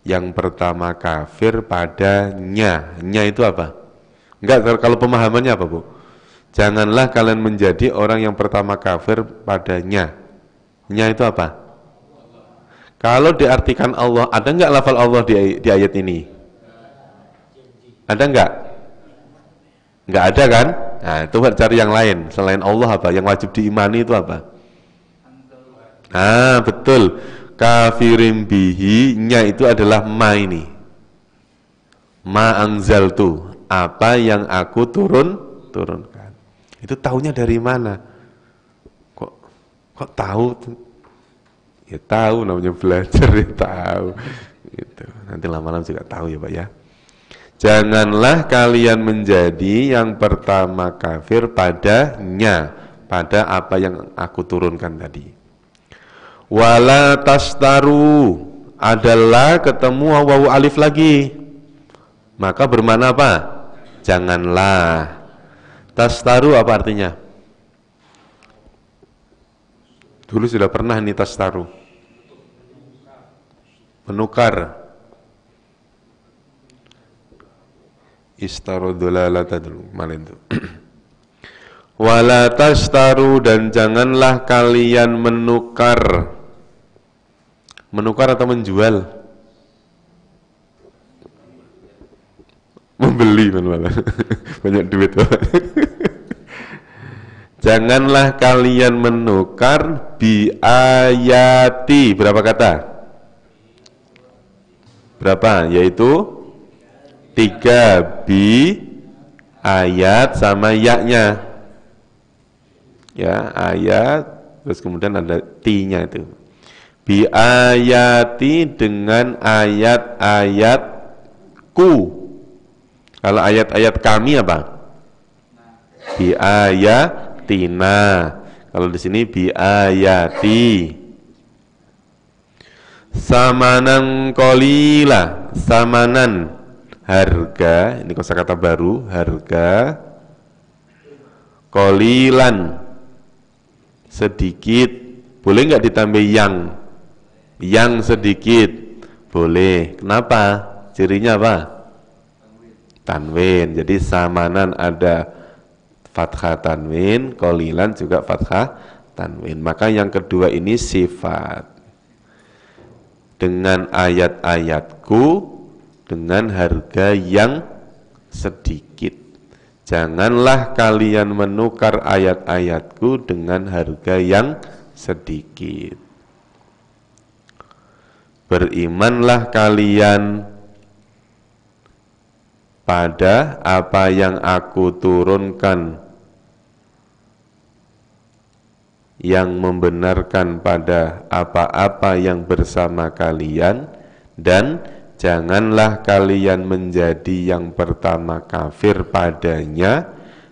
Yang pertama kafir padanya. Nya itu apa? Enggak, kalau pemahamannya apa Bu? Janganlah kalian menjadi orang yang pertama kafir padanya. Nya itu apa? Kalau diartikan Allah, ada enggak lafal Allah di ayat ini? Ada enggak? Enggak ada kan? Nah, itu cari yang lain. Selain Allah apa? Yang wajib diimani itu apa? Ah, betul. Kafirin bihi, nya itu adalah ma ini. Ma anzaltu, apa yang aku turunkan. Itu tahunya dari mana? Kok tahu? Ya tahu, namanya belajar ya tahu. Gitu. Nanti lama-lama juga tahu ya Pak ya. Janganlah kalian menjadi yang pertama kafir padanya, pada apa yang aku turunkan tadi. Wala tastaru, adalah ketemu wawu alif lagi, maka bermakna apa? Janganlah. Tastaru apa artinya? Dulu sudah pernah nih tastaru, menukar. Istarodolala dulu kemarin itu. Wala tastaru, dan janganlah kalian menukar. Menukar atau menjual? Membeli malah. Banyak duit. Janganlah kalian menukar biayati. Berapa kata? Berapa? Yaitu 3, bi ayat sama yaknya. Ya, ayat terus kemudian ada ti-nya itu. Bi ayati, dengan ayat-ayatku. Kalau ayat-ayat kami apa? Bi ayatina. Kalau di sini bi ayati. Samanan qalila, samanan harga, ini kosakata baru, harga, qalilan sedikit, boleh nggak ditambah yang sedikit? Boleh. Kenapa? Cirinya apa? Tanwin. Jadi samanan ada fathah tanwin, qalilan juga fathah tanwin. Maka yang kedua ini sifat. Dengan ayat-ayatku, dengan harga yang sedikit. Janganlah kalian menukar ayat-ayatku dengan harga yang sedikit. Berimanlah kalian pada apa yang aku turunkan, yang membenarkan pada apa-apa yang bersama kalian, dan janganlah kalian menjadi yang pertama kafir padanya,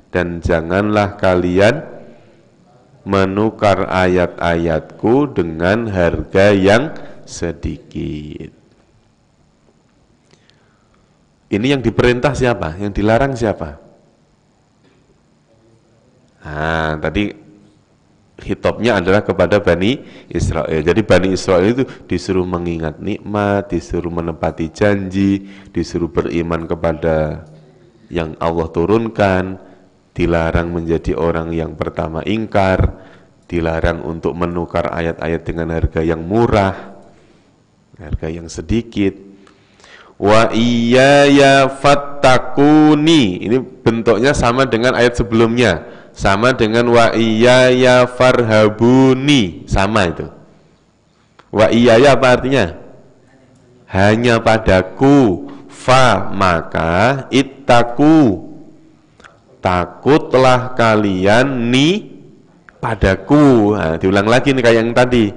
dan janganlah kalian menukar ayat-ayatku dengan harga yang sedikit. Ini yang diperintah siapa? Yang dilarang siapa? Nah, tadi hitopnya adalah kepada Bani Israel. Jadi Bani Israel itu disuruh mengingat nikmat, disuruh menepati janji, disuruh beriman kepada yang Allah turunkan, dilarang menjadi orang yang pertama ingkar, dilarang untuk menukar ayat-ayat dengan harga yang murah, harga yang sedikit. Wa iyaya fattakuni, ini bentuknya sama dengan ayat sebelumnya, sama dengan wa iyaya farhabuni, sama itu. Wa iyaya apa artinya? Hanya padaku. Fa maka ittaku, takutlah kalian padaku. Nah, diulang lagi nih kayak yang tadi.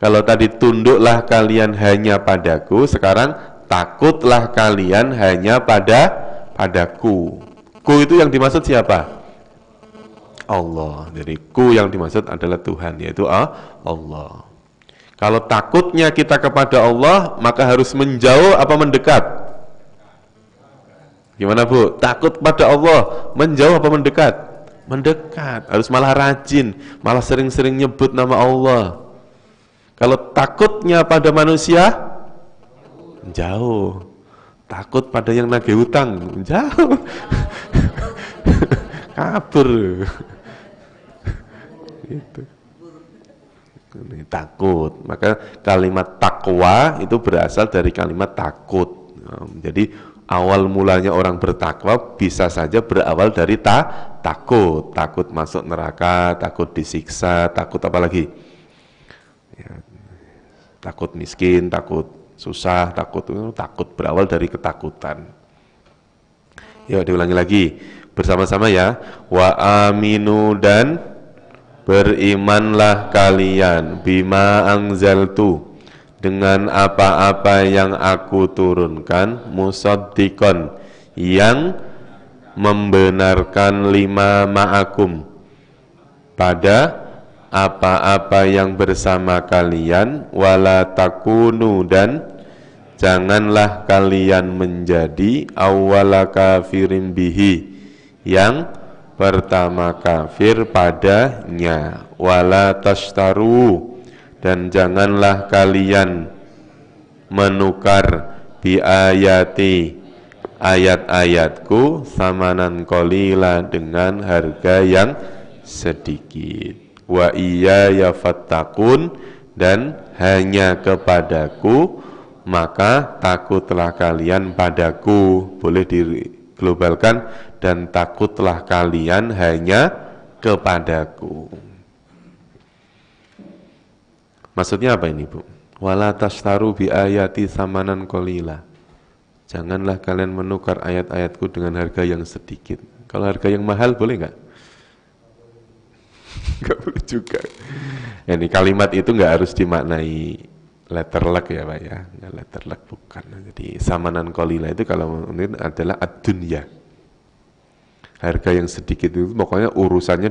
Kalau tadi tunduklah kalian hanya padaku, sekarang takutlah kalian hanya padaku. Ku itu yang dimaksud siapa? Allah. Jadi ku yang dimaksud adalah Tuhan, yaitu Allah. Kalau takutnya kita kepada Allah, maka harus menjauh apa mendekat? Gimana Bu? Takut pada Allah, menjauh apa mendekat? Mendekat. Harus malah rajin, malah sering-sering nyebut nama Allah. Kalau takutnya pada manusia, jauh. Takut pada yang nagih hutang, jauh. Kabur. Gitu. Ini takut. Maka kalimat takwa itu berasal dari kalimat takut. Jadi awal mulanya orang bertakwa bisa saja berawal dari takut. Takut masuk neraka, takut disiksa, takut apa lagi? Ya, takut miskin, takut susah, takut berawal dari ketakutan. Yuk diulangi lagi bersama-sama ya. Wa aminu, dan berimanlah kalian bima anzaltu, dengan apa-apa yang aku turunkan, musaddiqon, yang membenarkan lima ma'akum, pada apa-apa yang bersama kalian, wala takunu, dan janganlah kalian menjadi awwala kafirin bihi, yang pertama kafir padanya, wala tashtaru, dan janganlah kalian menukar bi ayati, ayat-ayatku, samanan qalila, dengan harga yang sedikit. Wa iyaya fattakun, dan hanya kepadaku maka takutlah kalian padaku. Boleh diglobalkan, dan takutlah kalian hanya kepadaku. Maksudnya apa ini Bu? Wala tashtaru bi ayati samanan qalila, janganlah kalian menukar ayat-ayatku dengan harga yang sedikit. Kalau harga yang mahal boleh nggak? Nggak boleh juga. Ini kalimat itu nggak harus dimaknai letter luck ya Pak ya, nggak letter luck, bukan. Jadi samanan qalila itu kalau ini adalah ad-dunya, harga yang sedikit itu pokoknya urusannya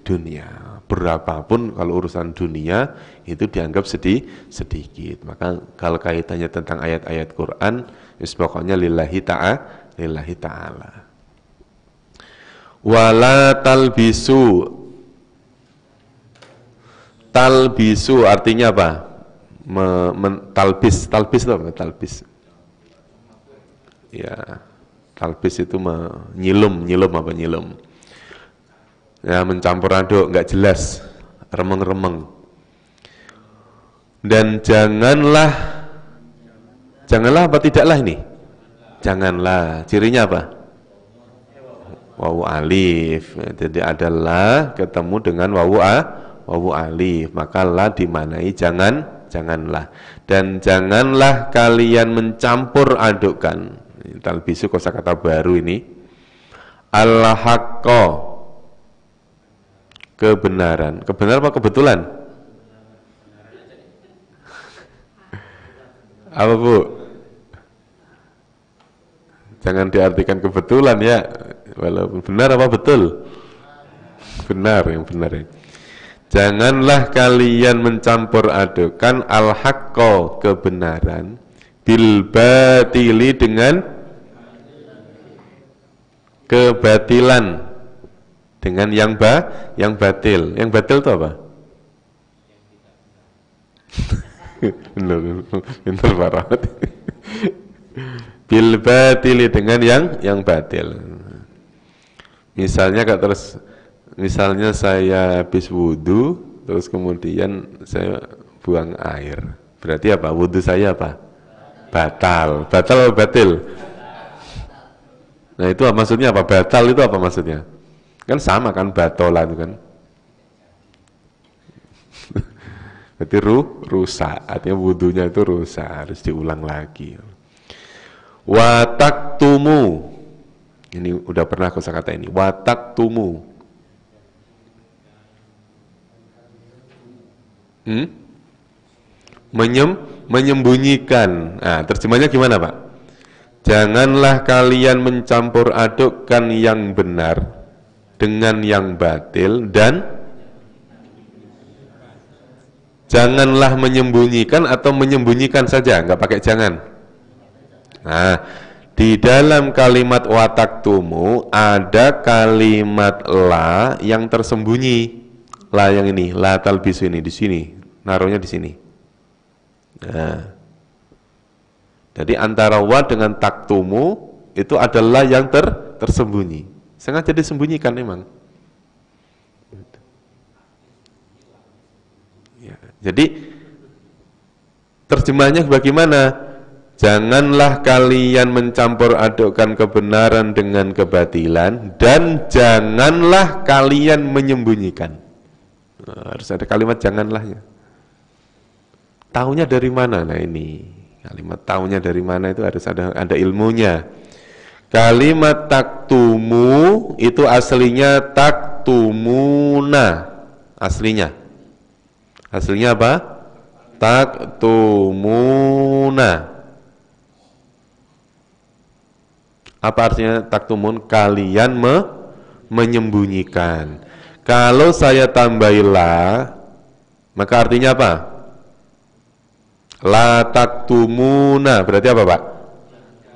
dunia. Berapapun kalau urusan dunia itu dianggap sedikit. Maka kalau kaitannya tentang ayat-ayat Quran, pokoknya lillahi ta'ala. Wala talbisu. Talbisu artinya apa? Talbis itu apa? Talbis. Ya, talbis itu nyilum apa nyilum? Ya, mencampur aduk, nggak jelas, remeng-remeng. Dan janganlah apa tidaklah ini? Janganlah. Cirinya apa? Wawu alif. Jadi adalah ketemu dengan wawu alif, maka la dimanai janganlah. Dan janganlah kalian mencampur adukkan. Talbisu kosakata baru ini. Al-haqqa, kebenaran. Kebenaran apa kebetulan? Apa Bu? Jangan diartikan kebetulan ya. Walaupun benar apa betul? Benar, yang benar ya. Janganlah kalian mencampur adukan al-haqqo, kebenaran, bil batili, dengan kebatilan, dengan yang batil. Yang batil itu apa? Benar parah. Bil batili, dengan yang batil. Misalnya saya habis wudhu, terus kemudian saya buang air. Berarti apa? Wudhu saya apa? Batal. Batal atau batil? Nah itu maksudnya apa? Batal itu apa maksudnya? Kan sama kan, batolan kan. Berarti rusak, artinya wudhunya itu rusak, harus diulang lagi. Wataktumu, ini udah pernah aku kata ini. Wataktumu, menyembunyikan. Nah, terjemahnya gimana Pak? Janganlah kalian mencampur adukkan yang benar dengan yang batil, dan janganlah menyembunyikan, atau menyembunyikan saja, nggak pakai jangan. Nah, di dalam kalimat wataktumu ada kalimat la yang tersembunyi. La yang ini, la talbisu ini, di sini, naruhnya di sini. Nah, jadi antara wa dengan taktumu itu adalah yang tersembunyi. Sengaja disembunyikan memang. Ya, jadi terjemahnya bagaimana? Janganlah kalian mencampur adukkan kebenaran dengan kebatilan, dan janganlah kalian menyembunyikan. Nah, harus ada kalimat janganlahnya. Taunya dari mana? Nah ini kalimat taunya dari mana itu harus ada ilmunya. Kalimat taktumu itu aslinya taktumuna. Aslinya apa? Taktumuna. Apa artinya taktumun? Kalian menyembunyikan. Kalau saya tambahilah, maka artinya apa? La taktumuna, berarti apa Pak?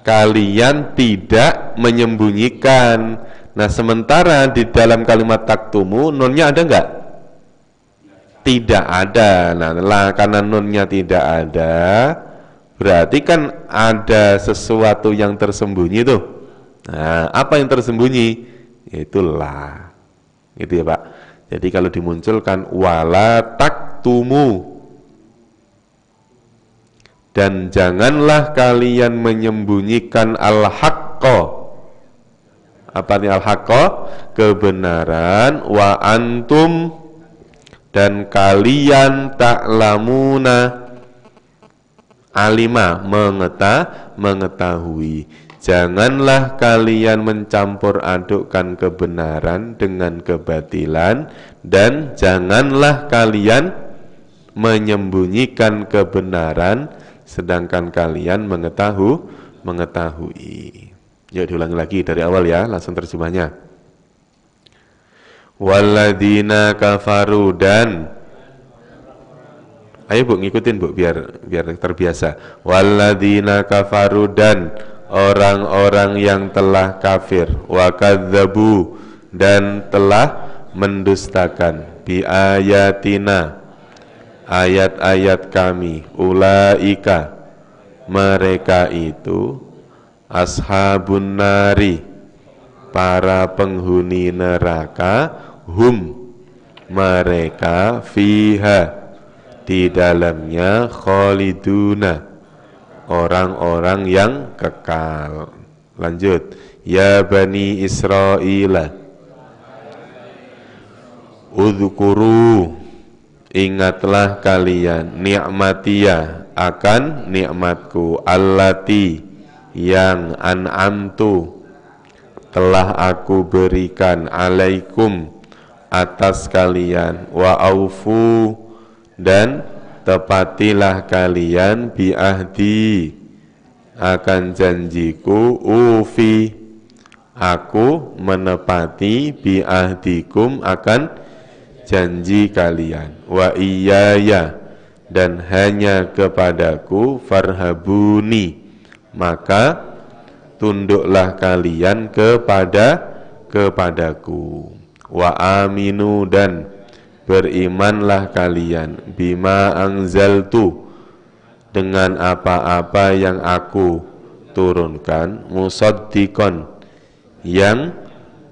Kalian tidak menyembunyikan. Nah sementara di dalam kalimat taktumu, nunnya ada enggak? Tidak ada. Nah karena nunnya tidak ada, berarti kan ada sesuatu yang tersembunyi tuh. Nah apa yang tersembunyi? Itulah. Gitu ya Pak. Jadi kalau dimunculkan wala taktumu, dan janganlah kalian menyembunyikan al-haqqo. Apa artinya al-haqqo? Kebenaran. Wa antum, dan kalian ta'lamuna. Alima, mengetahui. Janganlah kalian mencampur adukkan kebenaran dengan kebatilan, dan janganlah kalian menyembunyikan kebenaran sedangkan kalian mengetahui. Yuk diulangi lagi dari awal ya, langsung terjemahnya. Walladina kafaru, dan ayo Bu ngikutin Bu biar terbiasa. Walladina kafaru, dan orang-orang yang telah kafir, wa kadzabu, dan telah mendustakan, bi ayatina, ayat-ayat kami, ulaika, mereka itu, ashabun nari, para penghuni neraka, hum, mereka, fiha, di dalamnya, khaliduna, orang-orang yang kekal. Lanjut, ya bani Israila, udhkuru, ingatlah kalian, ni'matiyah, akan nikmatku, allati, yang an'amtu, telah aku berikan, alaikum, atas kalian, wa aufu, dan tepatilah kalian, bi'ahdi, akan janjiku, ufi, Aku menepati bi'ahdikum akan janji kalian. Wa iyaya, dan hanya kepadaku farhabuni, maka tunduklah kalian kepadaku. Wa aminu, dan berimanlah kalian bima anzaltu, dengan apa-apa yang aku turunkan, musaddiqon, yang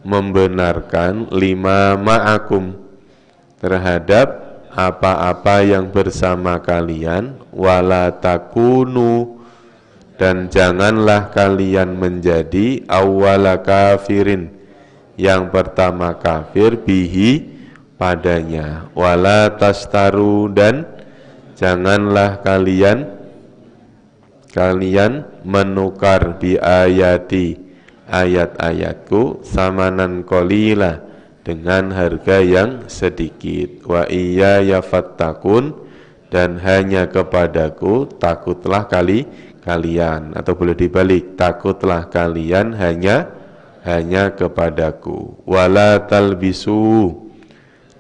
membenarkan lima ma'akum, terhadap apa-apa yang bersama kalian, wala takunu, dan janganlah kalian menjadi awwala kafirin, yang pertama kafir, bihi, padanya, wala tastaru, dan janganlah kalian menukar bi ayati, ayat-ayatku, samanan qalila, dengan harga yang sedikit. Wa iyaya fattakun, dan hanya kepadaku takutlah kalian, atau boleh dibalik, takutlah kalian hanya kepadaku. Wala talbisu,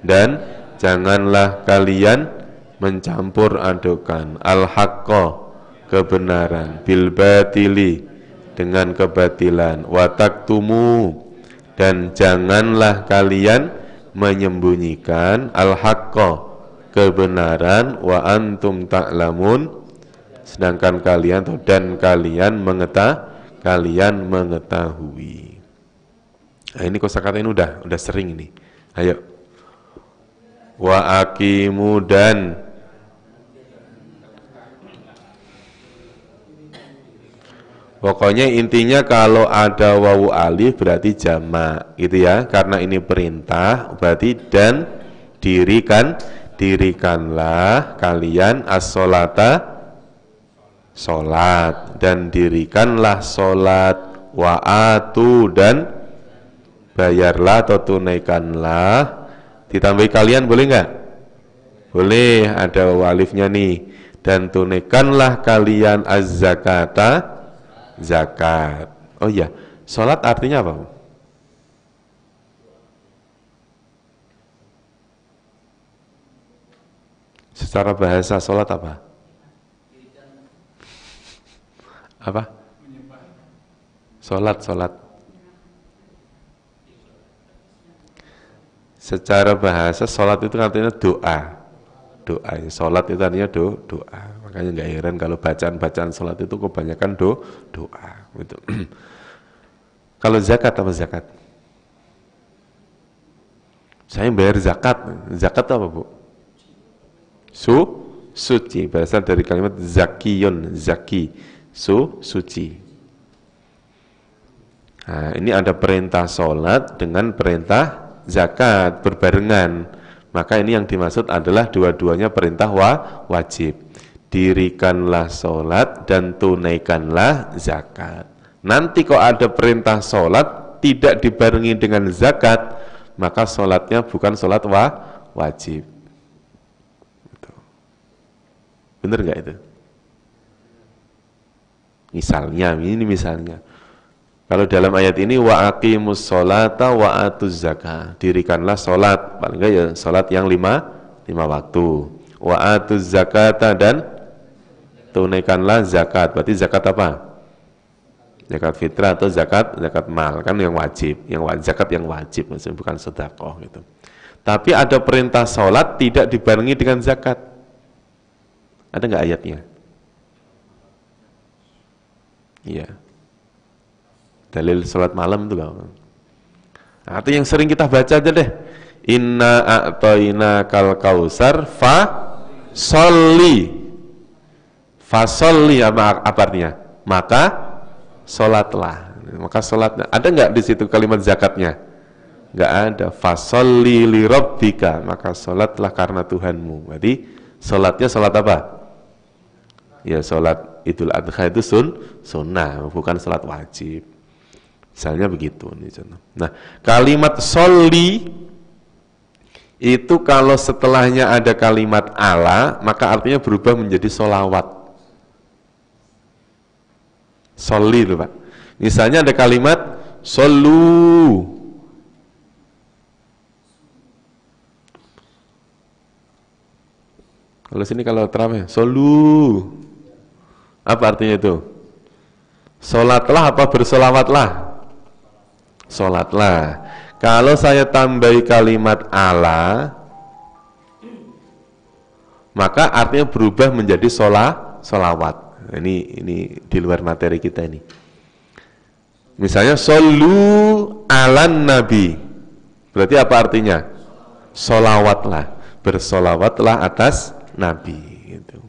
dan janganlah kalian mencampur adukan al-haqqa, kebenaran, bil batili, dengan kebatilan, wa taktumu, dan janganlah kalian menyembunyikan al-haqqa, kebenaran, wa antum ta'lamun, sedangkan kalian mengetahui. Nah, ini kosakata ini udah sering ini. Ayo. Wa aqimu, dan pokoknya intinya kalau ada wawu alif berarti jamak gitu ya, karena ini perintah, berarti dan dirikanlah kalian as-sholata, sholat, dan dirikanlah sholat, wa'atu, dan bayarlah atau tunaikanlah, ditambahi kalian boleh nggak? Boleh, ada wawu alifnya nih. Dan tunaikanlah kalian az-zakata, zakat. Oh iya, sholat artinya apa? Secara bahasa sholat apa? Apa? Sholat. Secara bahasa sholat itu artinya doa. Sholat itu artinya doa. Makanya nggak heran kalau bacaan sholat itu kebanyakan doa gitu. Kalau zakat apa zakat? Saya bayar zakat. Zakat apa, Bu? Suci, berasal dari kalimat zakiyun, zaki, suci. Nah, ini ada perintah sholat dengan perintah zakat berbarengan. Maka ini yang dimaksud adalah dua-duanya perintah wajib. Dirikanlah sholat dan tunaikanlah zakat. Nanti kok ada perintah sholat tidak dibarengi dengan zakat, maka sholatnya bukan sholat wajib. Bener nggak itu? Misalnya, kalau dalam ayat ini wa aqimus sholata wa atuz zakah, dirikanlah sholat, paling enggak ya sholat yang lima waktu, wa atuz zakata, dan tunaikanlah zakat. Berarti zakat apa? Zakat fitrah atau zakat mal, kan yang wajib, zakat yang wajib, maksudnya bukan sedekah gitu. Tapi ada perintah sholat tidak dibarengi dengan zakat. Ada nggak ayatnya? Iya. Dalil sholat malam itu kan. Nah, itu yang sering kita baca aja deh. Inna a'toina kal kausar fasolli. Fasolli apa artinya? Maka sholatlah. Maka sholatnya. Ada nggak di situ kalimat zakatnya? Nggak ada. Fasolli li rabbika. Maka sholatlah karena Tuhanmu. Jadi sholatnya sholat apa? Ya sholat Idul Adha itu sunnah, bukan sholat wajib. Misalnya begitu. Nah, kalimat sholli itu kalau setelahnya ada kalimat ala, maka artinya berubah menjadi sholawat. Sholli itu Pak. Misalnya ada kalimat Sallu. Kalau sini kalau terawih, sallu. Apa artinya itu? Sholatlah apa bersolawatlah? Sholatlah. Kalau saya tambahi kalimat ala, maka artinya berubah menjadi sholawat. Ini di luar materi kita ini. Misalnya shollu alan nabi, berarti apa artinya? Sholawatlah, bersolawatlah atas nabi gitu.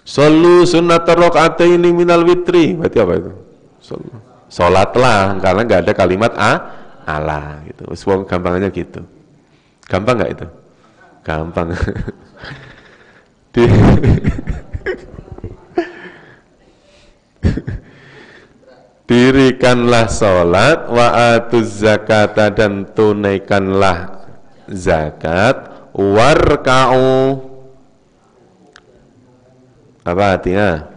Shollu sunnatar rakaataini minal witri, berarti apa itu? Sholatlah, karena nggak ada kalimat ala gitu. Semua gampangannya gitu. Gampang nggak itu? Gampang. Dirikanlah sholat, wa atuz zakata, dan tunaikanlah zakat, warka'u. Apa artinya?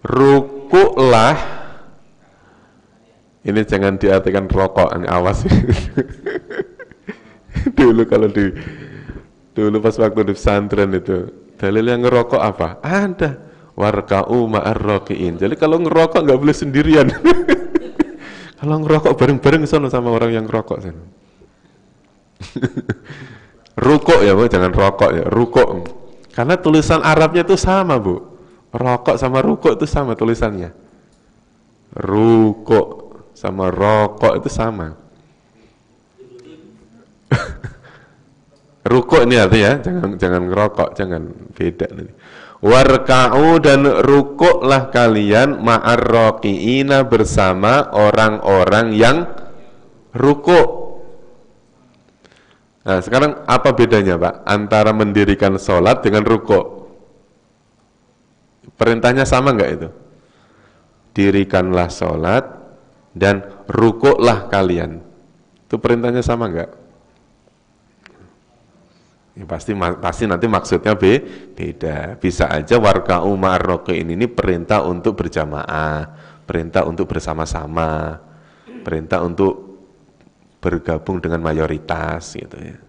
Rukuklah. Ini jangan diartikan rokok, ini awas. Dulu kalau dulu pas waktu di pesantren itu, dalil yang ngerokok apa? Ada. Warka'u ma'ar raki'in. Jadi kalau ngerokok nggak boleh sendirian. Kalau ngerokok bareng-bareng sono sama orang yang ngerokok sana. Rukuk ya Bu, jangan rokok ya, rukuk. Karena tulisan Arabnya itu sama Bu. Rokok sama rukuk itu sama tulisannya. Rukuk sama rokok itu sama. Rukuk ini artinya jangan ngerokok, jangan beda nanti. Warka'u, dan rukuklah kalian ma'ar raki'ina, bersama orang-orang yang rukuk. Nah, sekarang apa bedanya Pak antara mendirikan sholat dengan rukuk? Perintahnya sama enggak itu? Dirikanlah sholat dan rukuklah kalian. Itu perintahnya sama enggak? Ya, pasti nanti maksudnya beda. Bisa aja warka'u ma'ar raki'in ini perintah untuk berjamaah, perintah untuk bersama-sama, perintah untuk bergabung dengan mayoritas gitu ya.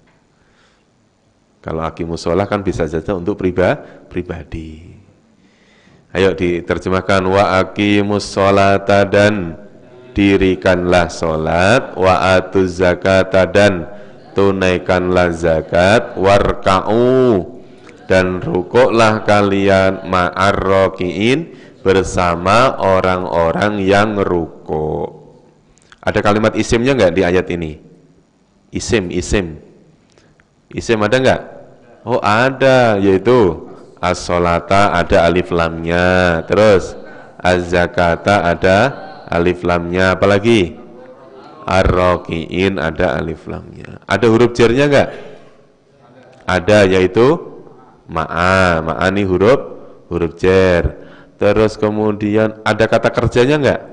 Kalau aqimus sholah kan bisa saja untuk pribadi. Ayo diterjemahkan, wa aqimus sholata, dan dirikanlah sholat, wa atuz zakata, dan tunaikanlah zakat, warka'u, dan rukuklah kalian ma'ar raki'in, bersama orang-orang yang rukuk. Ada kalimat isimnya enggak di ayat ini? Isim ada enggak? Oh ada, yaitu as-sholata ada alif lamnya, terus az-zakata ada alif lamnya, apalagi? Ar-raki'in ada alif lamnya. Ada huruf jarnya enggak? Ada, yaitu ma'a ini huruf jar. Terus kemudian ada kata kerjanya enggak?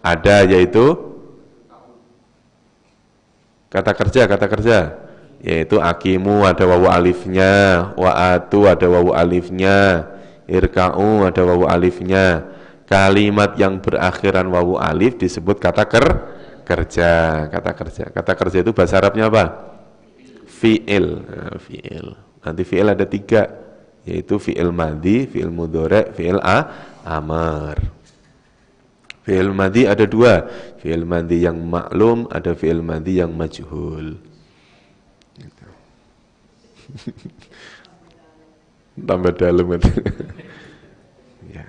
Ada, yaitu kata kerja, yaitu akimu ada wawu alifnya, wa'atu ada wawu alifnya, irka'u ada wawu alifnya. Kalimat yang berakhiran wawu alif disebut kata kerja. Kata kerja itu bahasa Arabnya apa? Fi'il. Nanti fi'il ada 3, yaitu fi'il madhi, fi'il mudhari', fi'il amr. Fi'il madhi ada 2, fi'il madhi yang maklum, ada fi'il madhi yang majhul. Tambah dalam itu. Ya.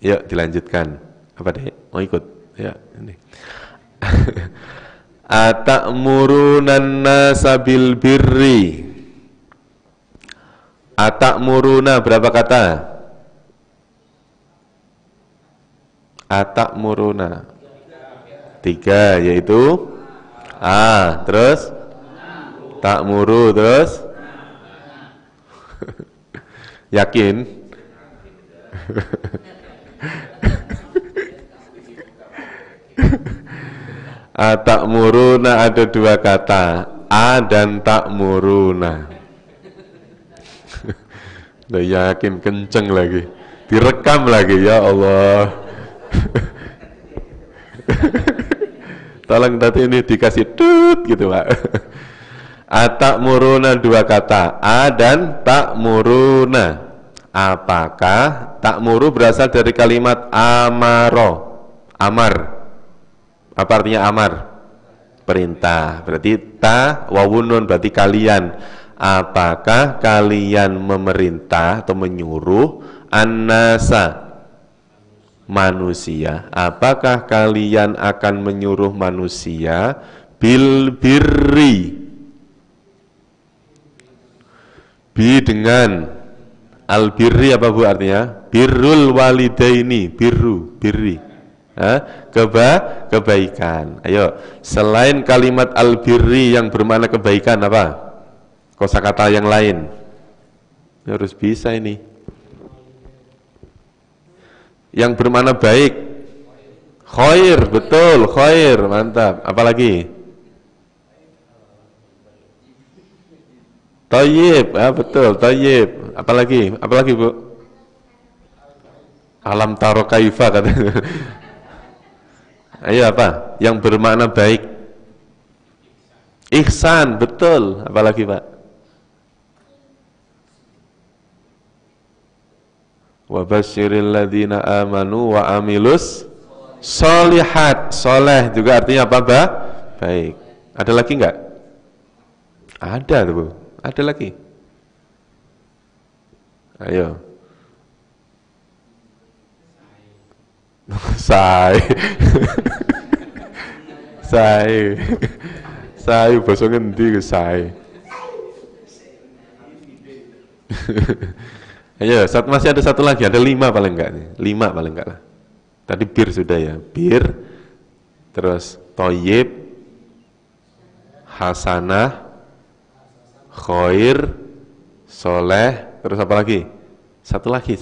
Yuk dilanjutkan. Apa deh? Mau ikut? Ya, ini. Atamuruna nasa bil birri. Atamuruna berapa kata? Atamuruna 3, yaitu terus ta'muru, terus yakin? Ta'muruna ada 2 kata, a dan ta'muruna. Udah yakin, kenceng lagi, direkam lagi, ya Allah. Tolong tadi ini dikasih tut gitu Pak. Atakmuruna dua kata, a dan takmuruna. Apakah takmuru berasal dari kalimat amaro, amar. Apa artinya amar? Perintah. Berarti ta wawunun, berarti kalian. Apakah kalian memerintah atau menyuruh annasa, manusia? Apakah kalian akan menyuruh manusia bil birri, bi dengan al birri, apa Bu artinya? Birrul walidaini, birru, birri. Kebaikan. Ayo, selain kalimat al birri yang bermakna kebaikan, apa? Kosakata yang lain. Harus bisa ini. Yang bermakna baik. Khair, betul, khair, mantap. Apalagi? Thayyib, betul, thayyib. Apalagi? Apalagi Bu? Alam taro kaifa katanya. Ayo apa? Yang bermakna baik. Ihsan, betul. Apalagi Pak? Wa basyiril ladzina amanu wa amilus sholihat. Soleh juga artinya apa Pak? Baik. Ada lagi enggak? Ada tuh Bu. Ada lagi. Ayo. Sai. Sai. Sai basa ngendi ke sai? Ayo, masih ada satu lagi, ada 5 paling enggak nih. 5 paling enggak lah. Tadi bir sudah ya, bir. Terus thayyib, hasanah, khair, soleh, terus apa lagi? Satu lagi.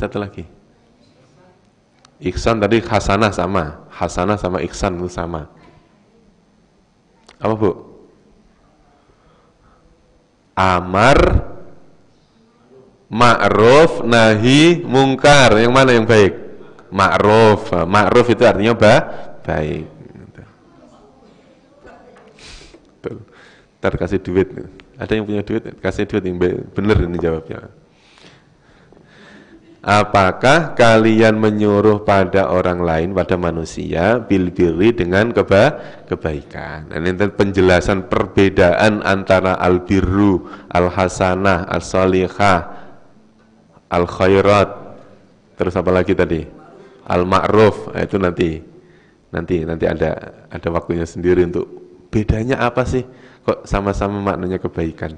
Ihsan tadi hasanah sama ihsan itu sama. Apa Bu? Amar, ma'ruf, nahi, mungkar. Yang mana yang baik? Ma'ruf. Ma'ruf itu artinya baik. Ntar kasih duit. Ada yang punya duit? Kasih duit yang bener ini jawabnya. Apakah kalian menyuruh pada orang lain, pada manusia, bil birri dengan kebaikan? Dan ini penjelasan perbedaan antara al birru, al hasanah, al salihah, al khairat. Terus apa lagi tadi? Al ma'ruf. Itu nanti ada waktunya sendiri untuk bedanya apa sih? Kok sama-sama maknanya kebaikan?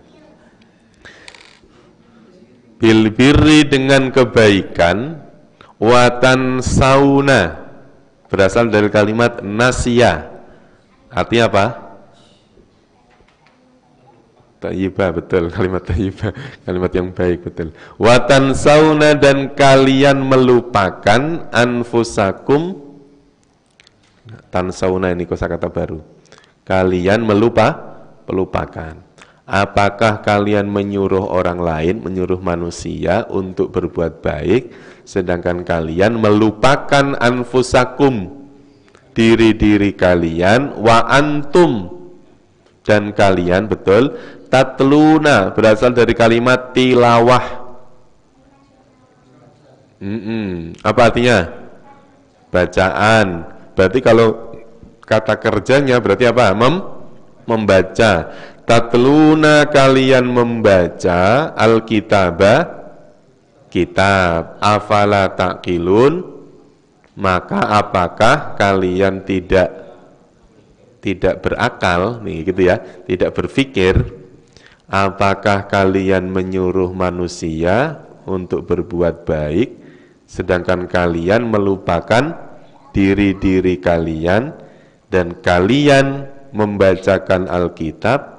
Bil birri dengan kebaikan, watan sauna berasal dari kalimat nasya. Artinya apa? Thayyibah, betul, kalimat thayyibah, kalimat yang baik, betul. Watan sauna, dan kalian melupakan anfusakum. Tan sauna ini kosakata baru. Kalian melupakan. Apakah kalian menyuruh orang lain, menyuruh manusia untuk berbuat baik, sedangkan kalian melupakan anfusakum, diri-diri kalian, wa antum, dan kalian, betul, tatluna berasal dari kalimat tilawah. Apa artinya? Bacaan. Berarti kalau kata kerjanya berarti apa? Membaca. Tatluna, kalian membaca alkitabah, kitab. Afala taqilun, maka apakah kalian tidak berakal, nih gitu ya, tidak berpikir? Apakah kalian menyuruh manusia untuk berbuat baik, sedangkan kalian melupakan diri-diri kalian, dan kalian membacakan Alkitab?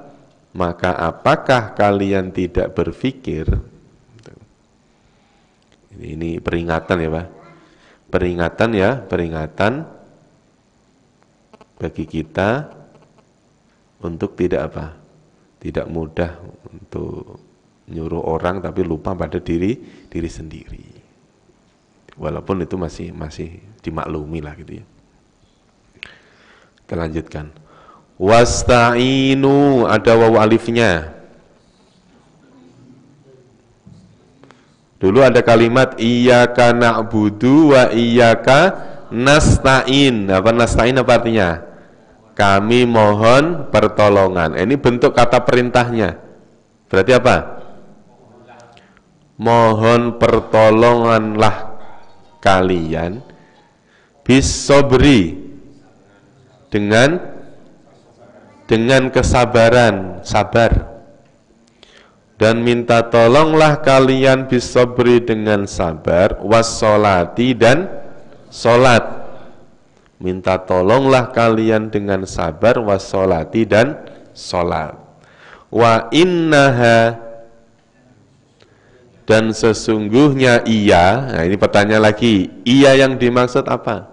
Maka apakah kalian tidak berpikir? Ini peringatan ya Pak. Peringatan bagi kita untuk tidak apa? Tidak mudah untuk nyuruh orang tapi lupa pada diri sendiri. Walaupun itu masih dimaklumi lah gitu ya. Kita lanjutkan. Wasta'inu, ada wawu alifnya. Dulu ada kalimat iyyaka na'budu wa iyyaka nasta'in. Apa nasta'in apa artinya? Kami mohon pertolongan. Ini bentuk kata perintahnya. Berarti apa? Mohon pertolonganlah kalian bisobri, dengan kesabaran, sabar. Dan minta tolonglah kalian bisobri, dengan sabar, wassolati, dan solat. Minta tolonglah kalian dengan sabar, wassolati, dan solat. Wa innaha, dan sesungguhnya ia. Nah ini pertanyaan lagi, ia yang dimaksud apa?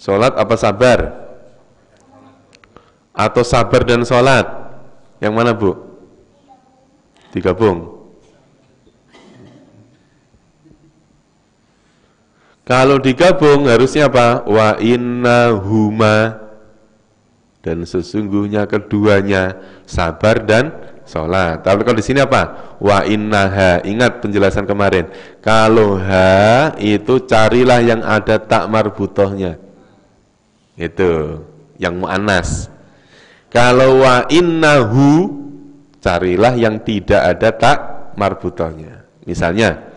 Solat apa sabar? Atau sabar dan solat? Yang mana Bu? Digabung. Kalau digabung harusnya apa? Wa innahuma, dan sesungguhnya keduanya sabar dan sholat. Tapi kalau di sini apa? Wa innaha. Ingat penjelasan kemarin. Kalau ha itu carilah yang ada tak marbutohnya. Itu yang mu'annas. Kalau wa innahu, carilah yang tidak ada tak marbutohnya. Misalnya,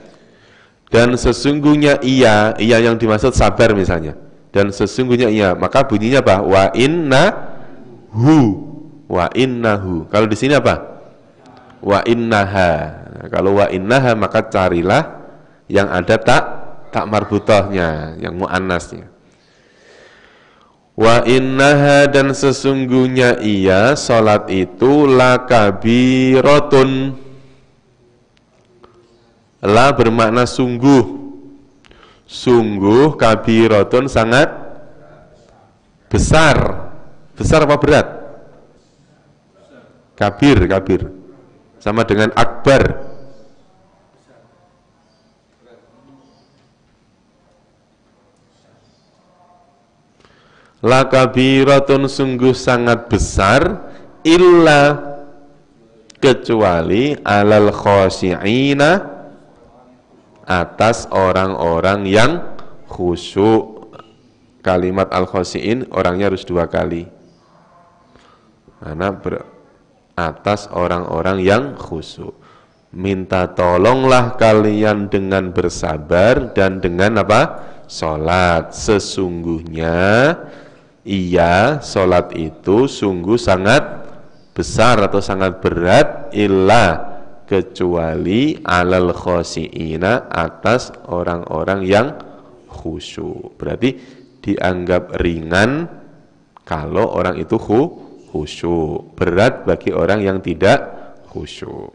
dan sesungguhnya ia yang dimaksud sabar misalnya. Dan sesungguhnya ia, maka bunyinya apa? Wa innahu. Wa innahu. Kalau di sini apa? Wa innaha. Nah, kalau wa innaha maka carilah yang ada tak marbutohnya, yang muannasnya. Wa innaha, dan sesungguhnya ia, salat itu lakabiratun. La bermakna sungguh. Sungguh, kabiratun sangat besar. Besar apa berat? Kabir. Sama dengan akbar. Lakabiratun, sungguh sangat besar, illa, kecuali, alal khosyi'ina, atas orang-orang yang khusyuk. Kalimat al-khosyi'in orangnya harus 2 kali. Karena atas orang-orang yang khusyuk. Minta tolonglah kalian dengan bersabar dan dengan apa? Sholat. Sesungguhnya iya, sholat itu sungguh sangat besar atau sangat berat, illa, kecuali, alal khosi'ina, atas orang-orang yang khusyuk. Berarti dianggap ringan kalau orang itu khusyuk, berat bagi orang yang tidak khusyuk.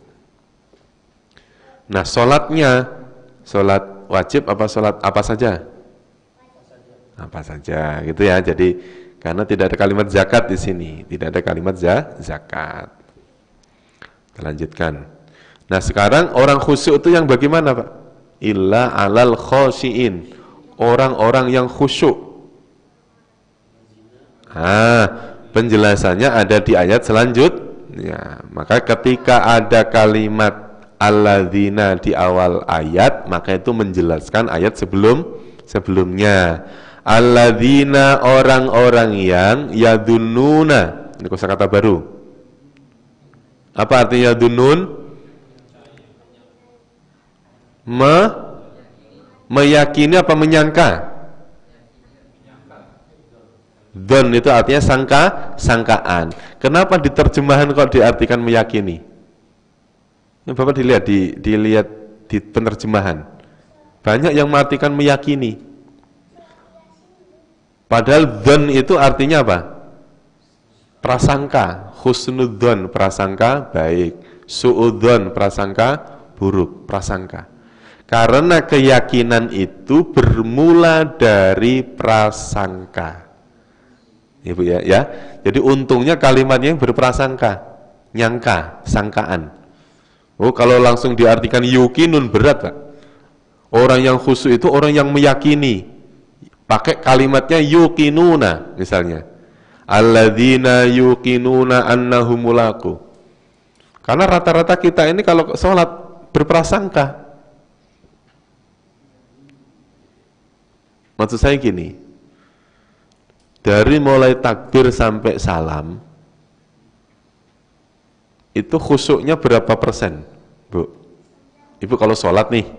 Nah, sholatnya, sholat wajib apa sholat apa saja? Apa saja, gitu ya. Jadi karena tidak ada kalimat zakat di sini, tidak ada kalimat zakat. Kita lanjutkan. Nah, sekarang orang khusyuk itu yang bagaimana, Pak? Illa alal khosyiin, orang-orang yang khusyuk. Penjelasannya ada di ayat selanjutnya. Maka ketika ada kalimat alladzina di awal ayat, maka itu menjelaskan ayat sebelumnya. Alladzina, orang-orang yang yadunnuna. Ini kosakata baru. Apa artinya yadunnun? Meyakini apa menyangka? Dzon itu artinya sangkaan. Kenapa di terjemahan kok diartikan meyakini? Ini Bapak dilihat di penerjemahan. Banyak yang mengartikan meyakini. Padahal dzon itu artinya apa? Prasangka. Husnudzon, prasangka baik. Suudzon, prasangka buruk, prasangka. Karena keyakinan itu bermula dari prasangka. Ibu ya. Jadi untungnya kalimatnya yang berprasangka, nyangka, sangkaan. Oh, kalau langsung diartikan yukinun berat, Pak. Orang yang khusyuk itu orang yang meyakini. Pakai kalimatnya yuqinuna misalnya. Alladzina yuqinuna annahum mulaqu. Karena rata-rata kita ini kalau sholat berprasangka. Maksud saya gini, dari mulai takbir sampai salam, itu khusyuknya berapa persen, Bu? Ibu kalau sholat nih,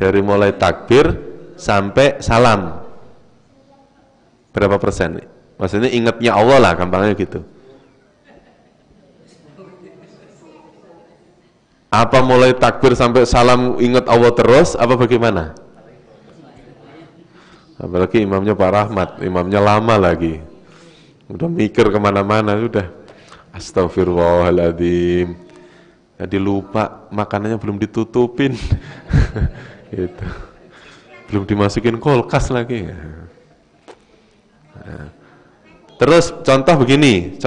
dari mulai takbir sampai salam, berapa persen? Maksudnya ingatnya Allah lah, gampangnya gitu. Apa mulai takbir sampai salam ingat Allah terus, apa bagaimana? Apalagi imamnya Pak Rahmat, imamnya lama lagi. Udah mikir kemana-mana, sudah. Astagfirullahaladzim. Jadi lupa, makanannya belum ditutupin. Gitu. Belum dimasukin kulkas lagi. Nah. Terus contoh begini.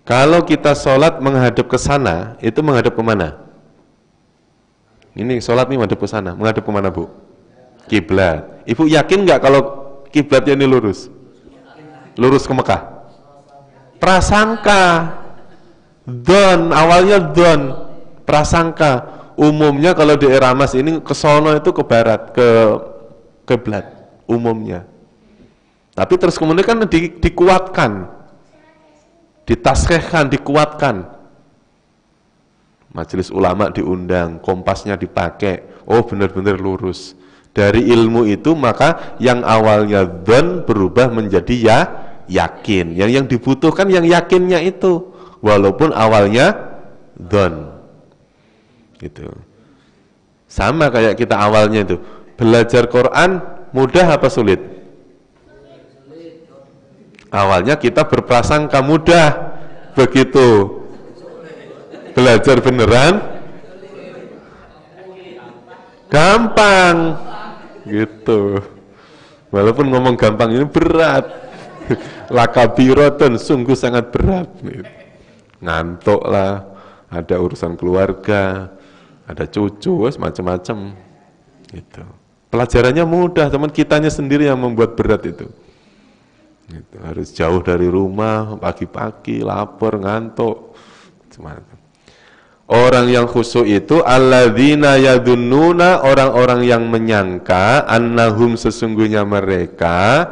Kalau kita sholat menghadap ke sana, itu menghadap kemana? Ini sholat nih menghadap ke sana, menghadap kemana, Bu? Kiblat. Ibu yakin nggak kalau kiblatnya ini lurus? Lurus ke Mekah? Prasangka. Don, awalnya don. Prasangka. Umumnya kalau di daerah Mas ini ke sono itu ke barat, ke kiblat umumnya. Tapi terus kemudian kan dikuatkan. Ditaskhihkan, dikuatkan. Majelis ulama diundang, kompasnya dipakai. Oh, benar-benar lurus. Dari ilmu itu maka yang awalnya dzan berubah menjadi yakin. Yang dibutuhkan yang yakinnya itu, walaupun awalnya dzan. Gitu. Sama kayak kita awalnya itu belajar Quran mudah apa sulit? Awalnya kita berprasangka mudah, begitu belajar beneran gampang. Gitu. Walaupun ngomong gampang ini berat. Lakabiroton sungguh sangat berat. Ngantuk lah, ada urusan keluarga, ada cucu, macam-macam. Gitu. Pelajarannya mudah, teman kitanya sendiri yang membuat berat itu. Gitu. Harus jauh dari rumah, pagi-pagi, lapar, ngantuk. Semacam. Orang yang khusyuk itu alladzina yadunnuna, orang-orang yang menyangka annahum sesungguhnya mereka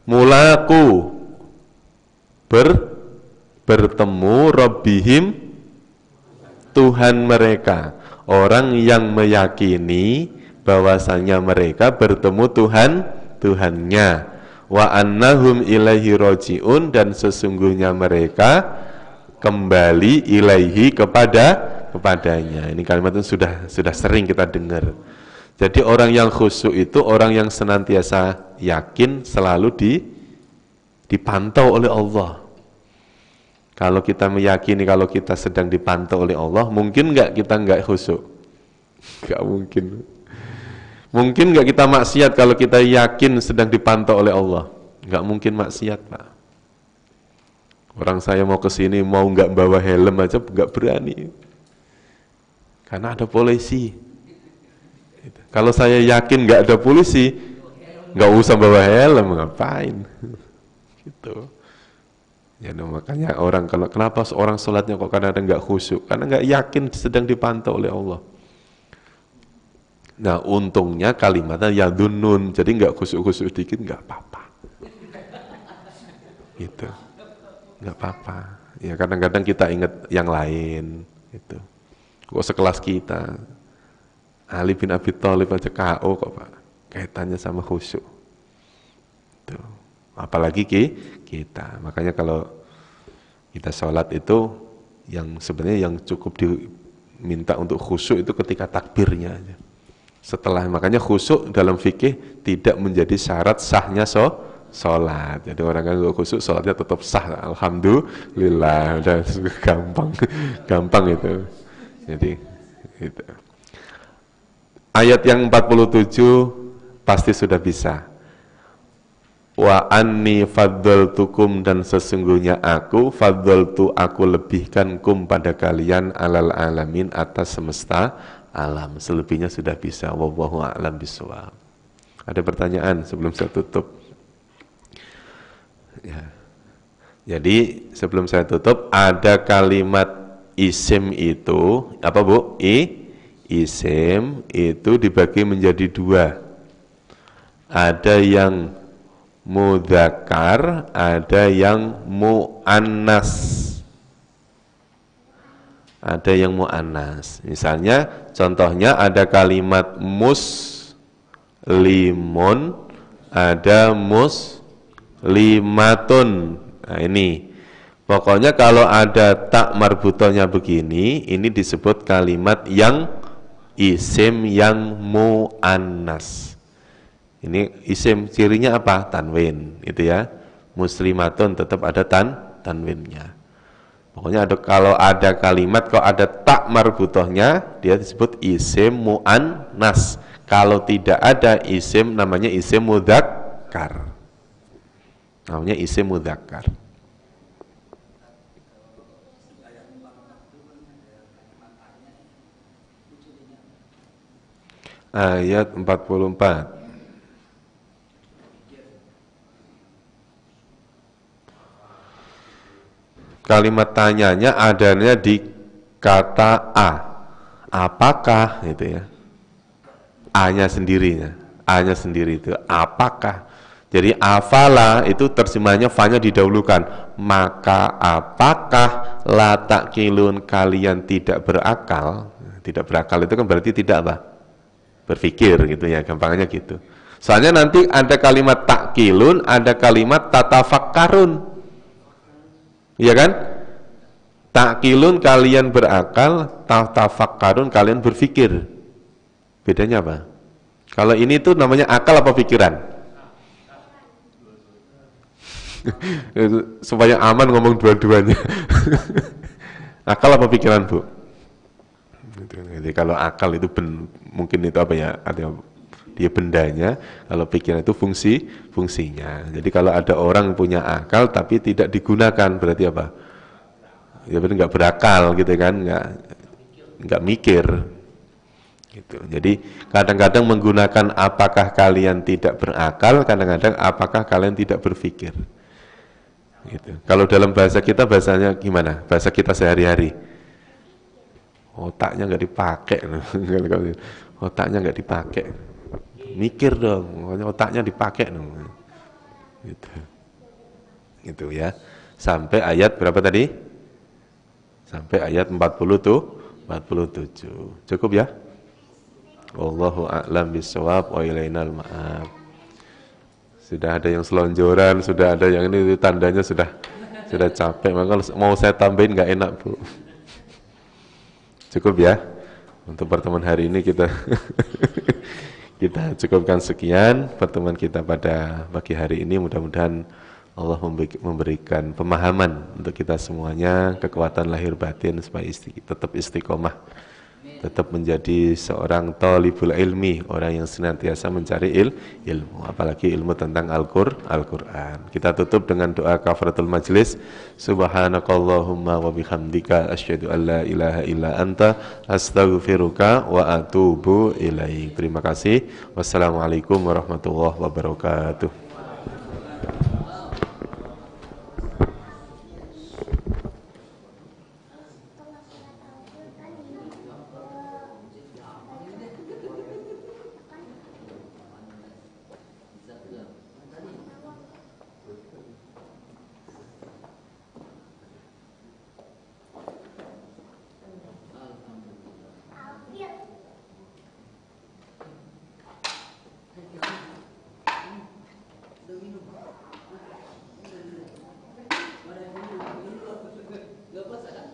mulaku bertemu rabbihim Tuhan mereka. Orang yang meyakini bahwasanya mereka bertemu Tuhannya. Wa annahum ilaihi rajiun, dan sesungguhnya mereka kembali ilaihi kepadanya. Ini kalimat itu sudah sering kita dengar. Jadi orang yang khusyuk itu orang yang senantiasa yakin, selalu dipantau oleh Allah. Kalau kita meyakini kalau kita sedang dipantau oleh Allah, mungkin nggak kita nggak khusyuk? Nggak mungkin. Mungkin nggak kita maksiat kalau kita yakin sedang dipantau oleh Allah? Nggak mungkin maksiat, Pak. Orang saya mau ke sini mau nggak bawa helm aja nggak berani, karena ada polisi. Kalau saya yakin nggak ada polisi, nggak usah bawa helm, ngapain? Gitu. Ya, makanya orang kenapa seorang sholatnya kok kadang-kadang nggak khusyuk? Karena nggak yakin sedang dipantau oleh Allah. Nah, untungnya kalimatnya yadunnun, jadi nggak khusyuk-khusyuk dikit nggak apa-apa. Gitu. Nggak apa-apa. Ya kadang-kadang kita ingat yang lain. Gitu. Kok sekelas kita, Ali bin Abi Thalib aja KO kok, Pak. Kaitannya sama khusyuk. Gitu. Apalagi kita. Makanya kalau kita sholat itu yang sebenarnya yang cukup diminta untuk khusyuk itu ketika takbirnya aja. Setelah, makanya khusyuk dalam fikih tidak menjadi syarat sahnya sholat. Jadi orang kan khusyuk sholatnya tetap sah. Alhamdulillah, udah gampang itu. Jadi itu. Ayat yang 47 pasti sudah bisa. Wa anni faddaltukum, dan sesungguhnya aku lebihkan kum pada kalian alal alamin, atas semesta alam. Selebihnya sudah bisa. Wallahu a'lam bishawab. Ada pertanyaan sebelum saya tutup? Ya. Jadi sebelum saya tutup, ada kalimat isim itu, apa Bu? Isim itu dibagi menjadi dua. Ada yang mudzakkar, ada yang muannas. Ada yang muannas. Misalnya, contohnya ada kalimat muslimun, ada muslimatun. Nah ini, pokoknya kalau ada tak marbutohnya begini, ini disebut kalimat yang isim yang muannas. Ini isim cirinya apa? Tanwin, itu ya. Muslimatun tetap ada tanwinnya. Pokoknya kalau ada kalimat, kalau ada tak marbutohnya, dia disebut isim muannas. Kalau tidak ada isim, namanya isim mudzakkar. Namanya isim mudzakkar. Ayat 44. Kalimat tanyanya adanya di kata a. Apakah itu ya? A-nya sendirinya. A-nya sendiri itu apakah? Jadi afala itu terjemahnya fa-nya didahulukan. Maka apakah la ta'qilun, kalian tidak berakal? Tidak berakal itu kan berarti tidak apa? Berpikir gitu ya, gampangnya gitu. Soalnya nanti ada kalimat ta'qilun, ada kalimat tatafakkarun. Iya kan? Ta'qilun kalian berakal, tatafakkarun kalian berpikir. Bedanya apa? Kalau ini tuh namanya akal apa pikiran? Supaya aman ngomong dua-duanya. Akal apa pikiran, Bu? Jadi kalau akal itu mungkin itu apa ya? Artinya dia bendanya, kalau pikiran itu fungsinya. Jadi kalau ada orang punya akal tapi tidak digunakan, berarti apa? Ya berarti nggak berakal gitu kan, nggak mikir. Gitu. Jadi kadang-kadang menggunakan apakah kalian tidak berakal, kadang-kadang apakah kalian tidak berpikir. Gitu. Kalau dalam bahasa kita bahasanya gimana? Bahasa kita sehari-hari. Otaknya nggak dipakai, otaknya nggak dipakai. Mikir dong, otaknya dipakai dong. Gitu. Gitu ya. Sampai ayat berapa tadi? Sampai ayat 40 tuh, 47. Cukup ya? Wallahu a'lam bishawab wa ilainal ma'ab. Sudah ada yang selonjoran, sudah ada yang ini tandanya sudah capek. Maka mau saya tambahin nggak enak, Bu. Cukup ya. Untuk pertemuan hari ini kita kita cukupkan sekian pertemuan kita pada pagi hari ini. Mudah-mudahan Allah memberikan pemahaman untuk kita semuanya, kekuatan lahir batin supaya tetap istiqomah, tetap menjadi seorang thalibul ilmi, orang yang senantiasa mencari ilmu, apalagi ilmu tentang Al-Qur'an. Kita tutup dengan doa kafaratul majlis. Subhanakallahumma wa bihamdika asyhadu an la ilaha illa anta astaghfiruka wa atubu ilaik. Terima kasih. Wassalamualaikum warahmatullahi wabarakatuh. Gak pas ada.